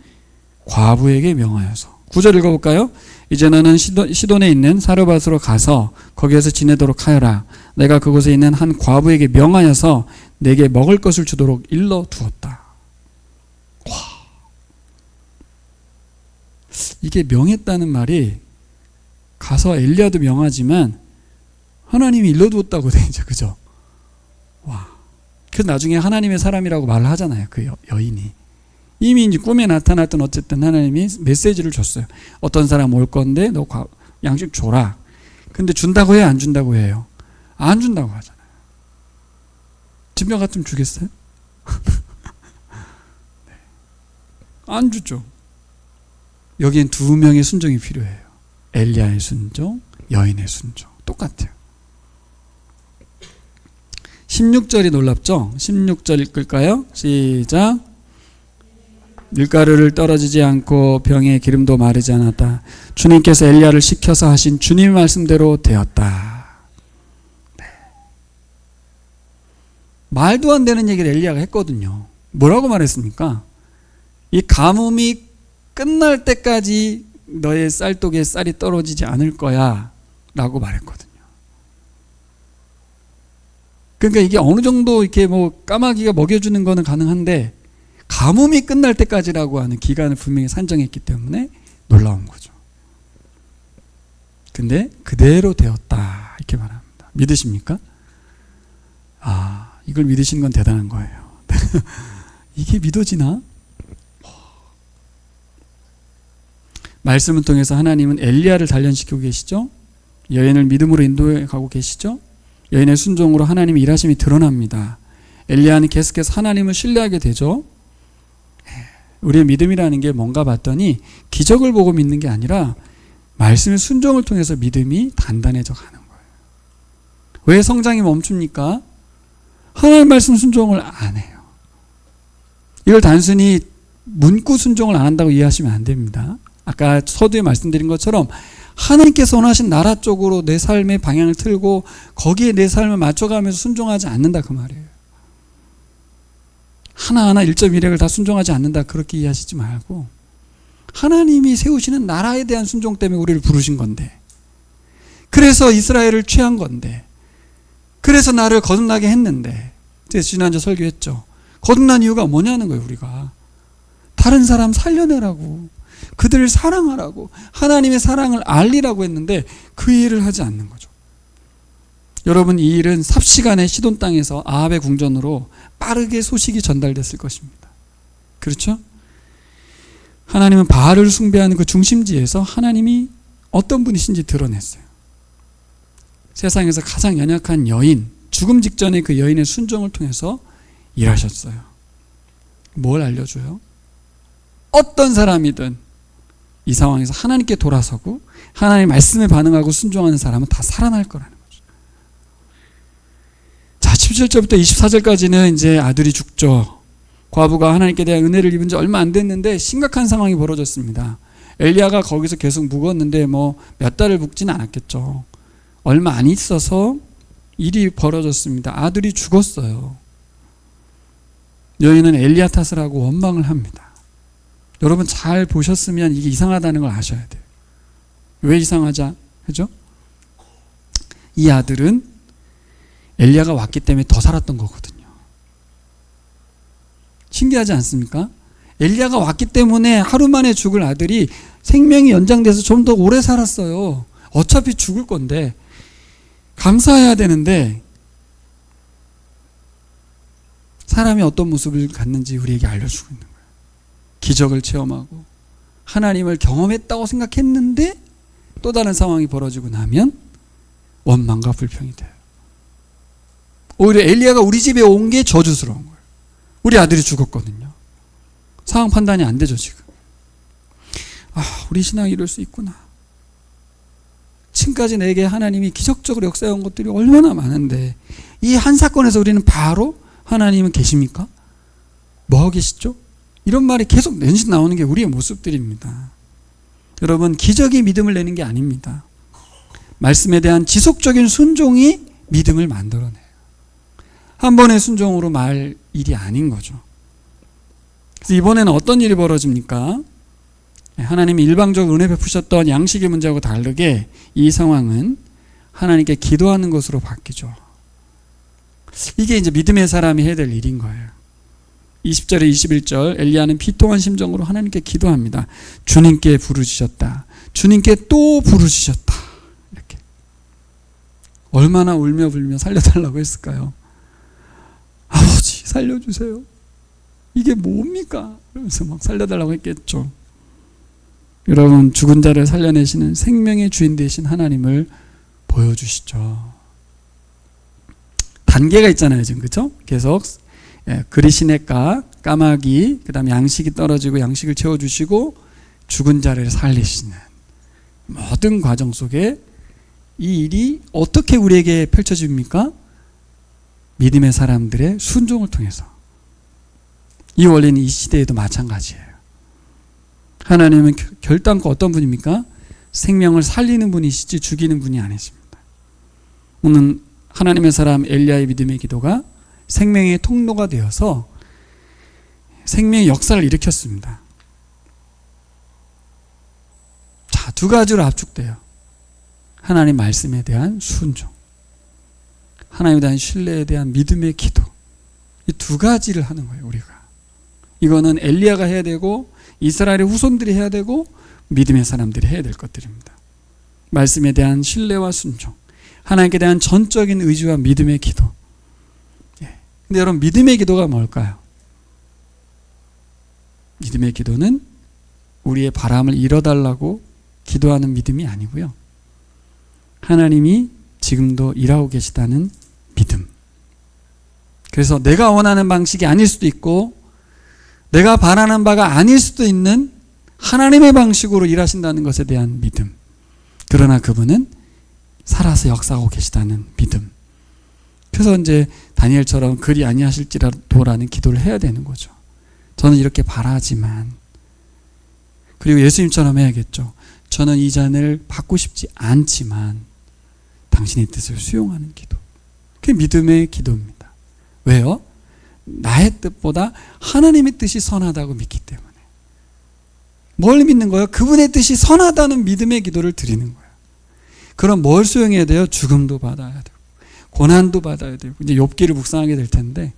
과부에게 명하여서. 9절 읽어볼까요? 이제 너는 시돈에 있는 사르밧으로 가서 거기에서 지내도록 하여라. 내가 그곳에 있는 한 과부에게 명하여서 내게 먹을 것을 주도록 일러 두었다. 와, 이게 명했다는 말이, 가서 엘리야도 명하지만 하나님이 일러두었다고 되죠. 그죠? 와. 그래서 나중에 하나님의 사람이라고 말을 하잖아요. 그 여인이. 이미 이제 꿈에 나타났던, 어쨌든 하나님이 메시지를 줬어요. 어떤 사람 올 건데 너 양식 줘라. 근데 준다고 해요? 안 준다고 해요? 안 준다고 하잖아요. 진명 같으면 주겠어요? 네. 안 주죠. 여기엔 두 명의 순종이 필요해요. 엘리야의 순종, 여인의 순종. 똑같아요. 16절이 놀랍죠? 16절 읽을까요? 시작. 밀가루를 떨어지지 않고 병에 기름도 마르지 않았다. 주님께서 엘리야를 시켜서 하신 주님의 말씀대로 되었다. 네. 말도 안 되는 얘기를 엘리야가 했거든요. 뭐라고 말했습니까? 이 가뭄이 끝날 때까지 너의 쌀독에 쌀이 떨어지지 않을 거야 라고 말했거든요. 그러니까 이게 어느 정도 이렇게 뭐 까마귀가 먹여주는 거는 가능한데 가뭄이 끝날 때까지라고 하는 기간을 분명히 산정했기 때문에 놀라운 거죠. 근데 그대로 되었다 이렇게 말합니다. 믿으십니까? 아, 이걸 믿으시는 건 대단한 거예요. 이게 믿어지나? 말씀을 통해서 하나님은 엘리야를 단련시키고 계시죠. 여인을 믿음으로 인도해 가고 계시죠. 여인의 순종으로 하나님의 일하심이 드러납니다. 엘리야는 계속해서 하나님을 신뢰하게 되죠. 우리의 믿음이라는 게 뭔가 봤더니 기적을 보고 믿는 게 아니라 말씀의 순종을 통해서 믿음이 단단해져 가는 거예요. 왜 성장이 멈춥니까? 하나님 말씀 순종을 안 해요. 이걸 단순히 문구 순종을 안 한다고 이해하시면 안 됩니다. 아까 서두에 말씀드린 것처럼 하나님께서 원하신 나라 쪽으로 내 삶의 방향을 틀고 거기에 내 삶을 맞춰가면서 순종하지 않는다 그 말이에요. 하나하나 1.1획을 다 순종하지 않는다 그렇게 이해하시지 말고 하나님이 세우시는 나라에 대한 순종 때문에 우리를 부르신 건데, 그래서 이스라엘을 취한 건데, 그래서 나를 거듭나게 했는데, 지난주 설교했죠. 거듭난 이유가 뭐냐는 거예요. 우리가 다른 사람 살려내라고, 그들을 사랑하라고, 하나님의 사랑을 알리라고 했는데 그 일을 하지 않는 거죠. 여러분, 이 일은 삽시간에 시돈 땅에서 아합의 궁전으로 빠르게 소식이 전달됐을 것입니다. 그렇죠? 하나님은 바알을 숭배하는 그 중심지에서 하나님이 어떤 분이신지 드러냈어요. 세상에서 가장 연약한 여인, 죽음 직전의 그 여인의 순종을 통해서 일하셨어요. 뭘 알려줘요? 어떤 사람이든 이 상황에서 하나님께 돌아서고 하나님의 말씀에 반응하고 순종하는 사람은 다 살아날 거라는 거죠. 자, 17절부터 24절까지는 이제 아들이 죽죠. 과부가 하나님께 대한 은혜를 입은 지 얼마 안 됐는데 심각한 상황이 벌어졌습니다. 엘리야가 거기서 계속 묵었는데 뭐 몇 달을 묵지는 않았겠죠. 얼마 안 있어서 일이 벌어졌습니다. 아들이 죽었어요. 여인은 엘리야 탓을 하고 원망을 합니다. 여러분 잘 보셨으면 이게 이상하다는 걸 아셔야 돼요. 왜 이상하자? 그죠? 이 아들은 엘리야가 왔기 때문에 더 살았던 거거든요. 신기하지 않습니까? 엘리야가 왔기 때문에 하루 만에 죽을 아들이 생명이 연장돼서 좀 더 오래 살았어요. 어차피 죽을 건데 감사해야 되는데 사람이 어떤 모습을 갖는지 우리에게 알려주고 있는 거예요. 기적을 체험하고 하나님을 경험했다고 생각했는데 또 다른 상황이 벌어지고 나면 원망과 불평이 돼요. 오히려 엘리야가 우리 집에 온 게 저주스러운 거예요. 우리 아들이 죽었거든요. 상황 판단이 안 되죠 지금. 아, 우리 신앙이 이럴 수 있구나. 지금까지 내게 하나님이 기적적으로 역사해온 것들이 얼마나 많은데 이 한 사건에서 우리는 바로 하나님은 계십니까? 뭐하고 계시죠? 이런 말이 계속 연신 나오는 게 우리의 모습들입니다. 여러분, 기적이 믿음을 내는 게 아닙니다. 말씀에 대한 지속적인 순종이 믿음을 만들어내요. 한 번의 순종으로 말 일이 아닌 거죠. 그래서 이번에는 어떤 일이 벌어집니까? 하나님이 일방적으로 은혜 베푸셨던 양식의 문제하고 다르게 이 상황은 하나님께 기도하는 것으로 바뀌죠. 이게 이제 믿음의 사람이 해야 될 일인 거예요. 20절에 21절 엘리야는 비통한 심정으로 하나님께 기도합니다. 주님께 부르짖었다. 주님께 또 부르짖었다. 이렇게 얼마나 울며 불며 살려달라고 했을까요? 아버지 살려주세요. 이게 뭡니까? 그러면서 막 살려달라고 했겠죠. 여러분, 죽은 자를 살려내시는 생명의 주인 되신 하나님을 보여주시죠. 단계가 있잖아요 지금, 그렇죠? 계속 그리시네가 까마귀, 그 다음에 양식이 떨어지고 양식을 채워주시고 죽은 자를 살리시는 모든 과정 속에 이 일이 어떻게 우리에게 펼쳐집니까? 믿음의 사람들의 순종을 통해서. 이 원리는 이 시대에도 마찬가지예요. 하나님은 결단코 어떤 분입니까? 생명을 살리는 분이시지 죽이는 분이 아니십니다. 오늘 하나님의 사람 엘리야의 믿음의 기도가 생명의 통로가 되어서 생명의 역사를 일으켰습니다. 자, 두 가지로 압축돼요. 하나님 말씀에 대한 순종, 하나님에 대한 신뢰에 대한 믿음의 기도. 이 두 가지를 하는 거예요, 우리가. 이거는 엘리야가 해야 되고 이스라엘의 후손들이 해야 되고 믿음의 사람들이 해야 될 것들입니다. 말씀에 대한 신뢰와 순종, 하나님께 대한 전적인 의지와 믿음의 기도. 근데 여러분, 믿음의 기도가 뭘까요? 믿음의 기도는 우리의 바람을 이뤄달라고 기도하는 믿음이 아니고요. 하나님이 지금도 일하고 계시다는 믿음. 그래서 내가 원하는 방식이 아닐 수도 있고 내가 바라는 바가 아닐 수도 있는 하나님의 방식으로 일하신다는 것에 대한 믿음. 그러나 그분은 살아서 역사하고 계시다는 믿음. 그래서 이제 다니엘처럼 그리 아니하실지라도라는 기도를 해야 되는 거죠. 저는 이렇게 바라지만, 그리고 예수님처럼 해야겠죠. 저는 이 잔을 받고 싶지 않지만 당신의 뜻을 수용하는 기도. 그게 믿음의 기도입니다. 왜요? 나의 뜻보다 하나님의 뜻이 선하다고 믿기 때문에. 뭘 믿는 거예요? 그분의 뜻이 선하다는 믿음의 기도를 드리는 거예요. 그럼 뭘 수용해야 돼요? 죽음도 받아야 되고 고난도 받아야 되고. 이제 욥기를 묵상하게 될 텐데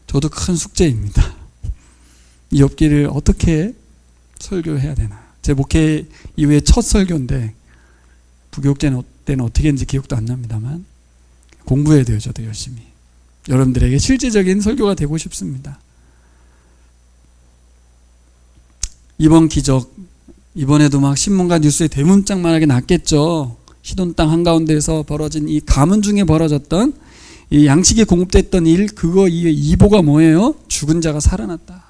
저도 큰 숙제입니다. 이 욥기를 어떻게 설교해야 되나. 제 목회 이후에 첫 설교인데 부교육제 때는 어떻게 했는지 기억도 안 납니다만 공부해야 돼요. 저도 열심히. 여러분들에게 실제적인 설교가 되고 싶습니다. 이번 기적, 이번에도 막 신문과 뉴스에 대문짝만하게 났겠죠. 시돈 땅 한가운데에서 벌어진 이 가문 중에 벌어졌던 이 양식이 공급됐던 일, 그거 이보가 뭐예요? 죽은 자가 살아났다.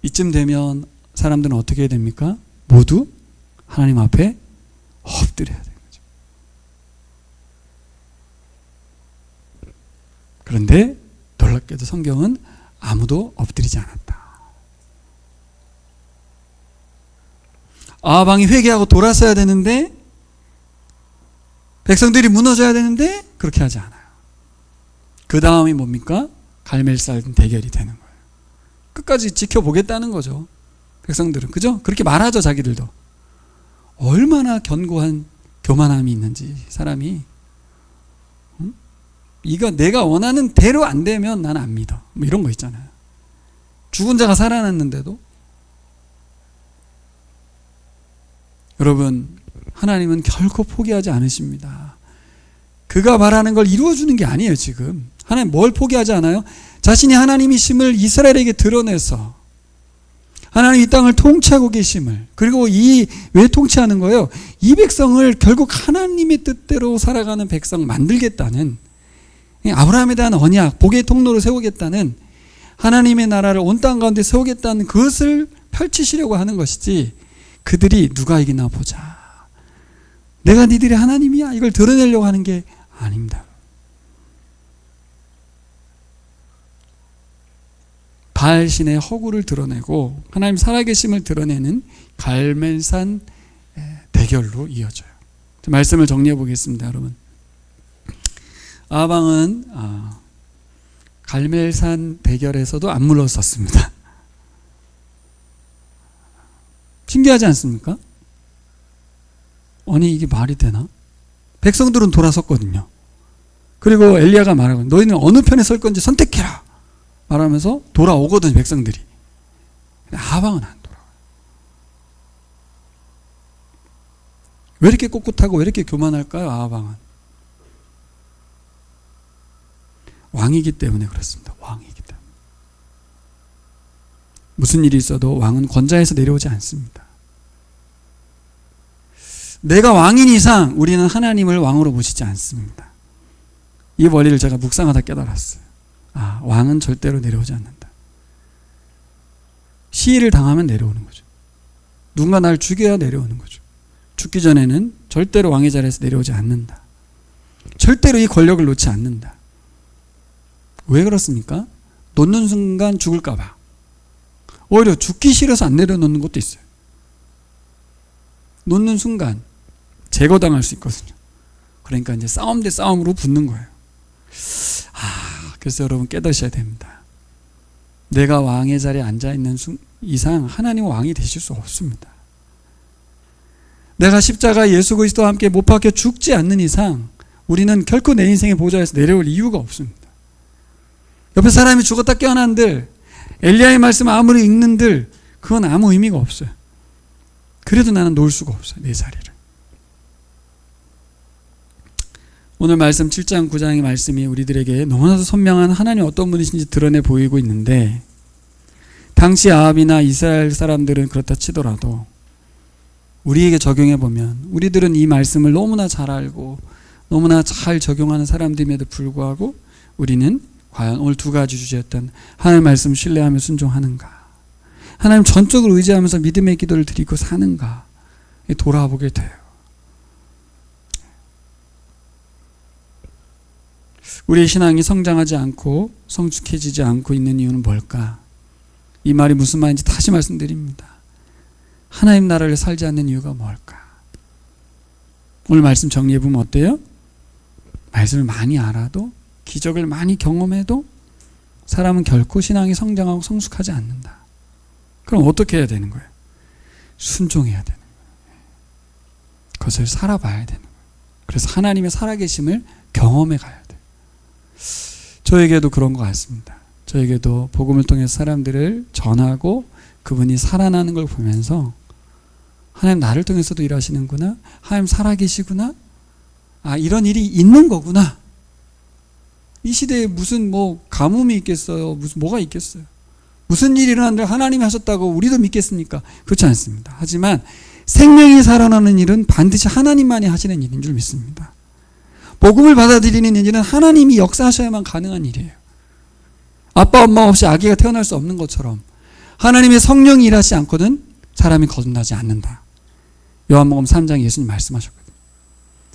이쯤 되면 사람들은 어떻게 해야 됩니까? 모두 하나님 앞에 엎드려야 되는 거죠. 그런데 놀랍게도 성경은 아무도 엎드리지 않았다. 아방이 회개하고 돌아서야 되는데, 백성들이 무너져야 되는데 그렇게 하지 않아요. 그 다음이 뭡니까? 갈멜살 대결이 되는 거예요. 끝까지 지켜보겠다는 거죠. 백성들은. 그죠? 그렇게 말하죠, 자기들도. 얼마나 견고한 교만함이 있는지, 사람이. 이거 내가 원하는 대로 안 되면 나는 안 믿어. 뭐 이런 거 있잖아요. 죽은 자가 살아났는데도. 여러분, 하나님은 결코 포기하지 않으십니다. 그가 바라는 걸 이루어주는 게 아니에요, 지금. 하나님 뭘 포기하지 않아요? 자신이 하나님이심을 이스라엘에게 드러내서 하나님 이 땅을 통치하고 계심을, 그리고 왜 통치하는 거예요? 이 백성을 결국 하나님의 뜻대로 살아가는 백성 만들겠다는, 아브라함에 대한 언약, 복의 통로를 세우겠다는, 하나님의 나라를 온 땅 가운데 세우겠다는 그것을 펼치시려고 하는 것이지, 그들이 누가 이기나 보자, 내가 니들의 하나님이야, 이걸 드러내려고 하는 게 아닙니다. 바알신의 허구를 드러내고 하나님 살아계심을 드러내는 갈멜산 대결로 이어져요. 말씀을 정리해 보겠습니다, 여러분. 아방은 갈멜산 대결에서도 안 물러섰습니다. 신기하지 않습니까? 아니, 이게 말이 되나? 백성들은 돌아섰거든요. 그리고 엘리야가 말하고, 너희는 어느 편에 설 건지 선택해라 말하면서 돌아오거든요, 백성들이. 근데 아방은 안 돌아와요. 왜 이렇게 꼿꼿하고 왜 이렇게 교만할까요? 아방은 왕이기 때문에 그렇습니다. 왕이기 때문에. 무슨 일이 있어도 왕은 권좌에서 내려오지 않습니다. 내가 왕인 이상 우리는 하나님을 왕으로 모시지 않습니다. 이 원리를 제가 묵상하다 깨달았어요. 왕은 절대로 내려오지 않는다. 시해를 당하면 내려오는 거죠. 누군가 날 죽여야 내려오는 거죠. 죽기 전에는 절대로 왕의 자리에서 내려오지 않는다. 절대로 이 권력을 놓지 않는다. 왜 그렇습니까? 놓는 순간 죽을까 봐. 오히려 죽기 싫어서 안 내려놓는 것도 있어요. 놓는 순간 제거당할 수 있거든요. 그러니까 이제 싸움 대 싸움으로 붙는 거예요. 그래서 여러분 깨닫으셔야 됩니다. 내가 왕의 자리에 앉아있는 이상 하나님 왕이 되실 수 없습니다. 내가 십자가 예수 그리스도와 함께 못 박혀 죽지 않는 이상 우리는 결코 내 인생의 보좌에서 내려올 이유가 없습니다. 옆에 사람이 죽었다 깨어난들, 엘리야의 말씀 아무리 읽는들 그건 아무 의미가 없어요. 그래도 나는 놓을 수가 없어요. 내 자리를. 오늘 말씀 7장 9장의 말씀이 우리들에게 너무나도 선명한 하나님 어떤 분이신지 드러내 보이고 있는데, 당시 아합이나 이스라엘 사람들은 그렇다 치더라도 우리에게 적용해 보면 우리들은 이 말씀을 너무나 잘 알고 너무나 잘 적용하는 사람들임에도 불구하고 우리는 과연 오늘 두 가지 주제였던 하나님의 말씀 신뢰하며 순종하는가, 하나님 전적으로 의지하면서 믿음의 기도를 드리고 사는가 돌아보게 돼요. 우리의 신앙이 성장하지 않고 성숙해지지 않고 있는 이유는 뭘까? 이 말이 무슨 말인지 다시 말씀드립니다. 하나님 나라를 살지 않는 이유가 뭘까? 오늘 말씀 정리해보면 어때요? 말씀을 많이 알아도, 기적을 많이 경험해도 사람은 결코 신앙이 성장하고 성숙하지 않는다. 그럼 어떻게 해야 되는 거예요? 순종해야 되는 거예요. 그것을 살아봐야 되는 거예요. 그래서 하나님의 살아계심을 경험해 가야 돼요. 저에게도 그런 것 같습니다. 저에게도 복음을 통해서 사람들을 전하고 그분이 살아나는 걸 보면서 하나님 나를 통해서도 일하시는구나, 하나님 살아계시구나, 이런 일이 있는 거구나. 이 시대에 무슨 가뭄이 있겠어요? 뭐가 있겠어요? 무슨 일이 일어났는데 하나님이 하셨다고 우리도 믿겠습니까? 그렇지 않습니다. 하지만 생명이 살아나는 일은 반드시 하나님만이 하시는 일인 줄 믿습니다. 복음을 받아들이는 일은 하나님이 역사하셔야만 가능한 일이에요. 아빠 엄마 없이 아기가 태어날 수 없는 것처럼 하나님의 성령이 일하지 않고는 사람이 거듭나지 않는다. 요한복음 3장 예수님 말씀하셨거든요.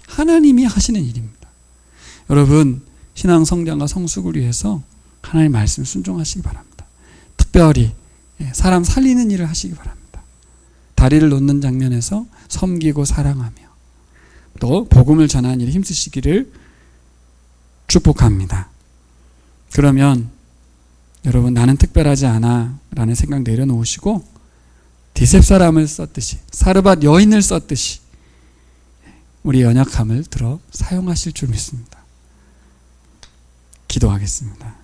하나님이 하시는 일입니다. 여러분, 신앙 성장과 성숙을 위해서 하나님의 말씀 순종하시기 바랍니다. 특별히 사람 살리는 일을 하시기 바랍니다. 다리를 놓는 장면에서 섬기고 사랑하며 또 복음을 전하는 일에 힘쓰시기를 축복합니다. 그러면 여러분, 나는 특별하지 않아 라는 생각 내려놓으시고 디셉 사람을 썼듯이, 사르밧 여인을 썼듯이 우리 연약함을 들어 사용하실 줄 믿습니다. 기도하겠습니다.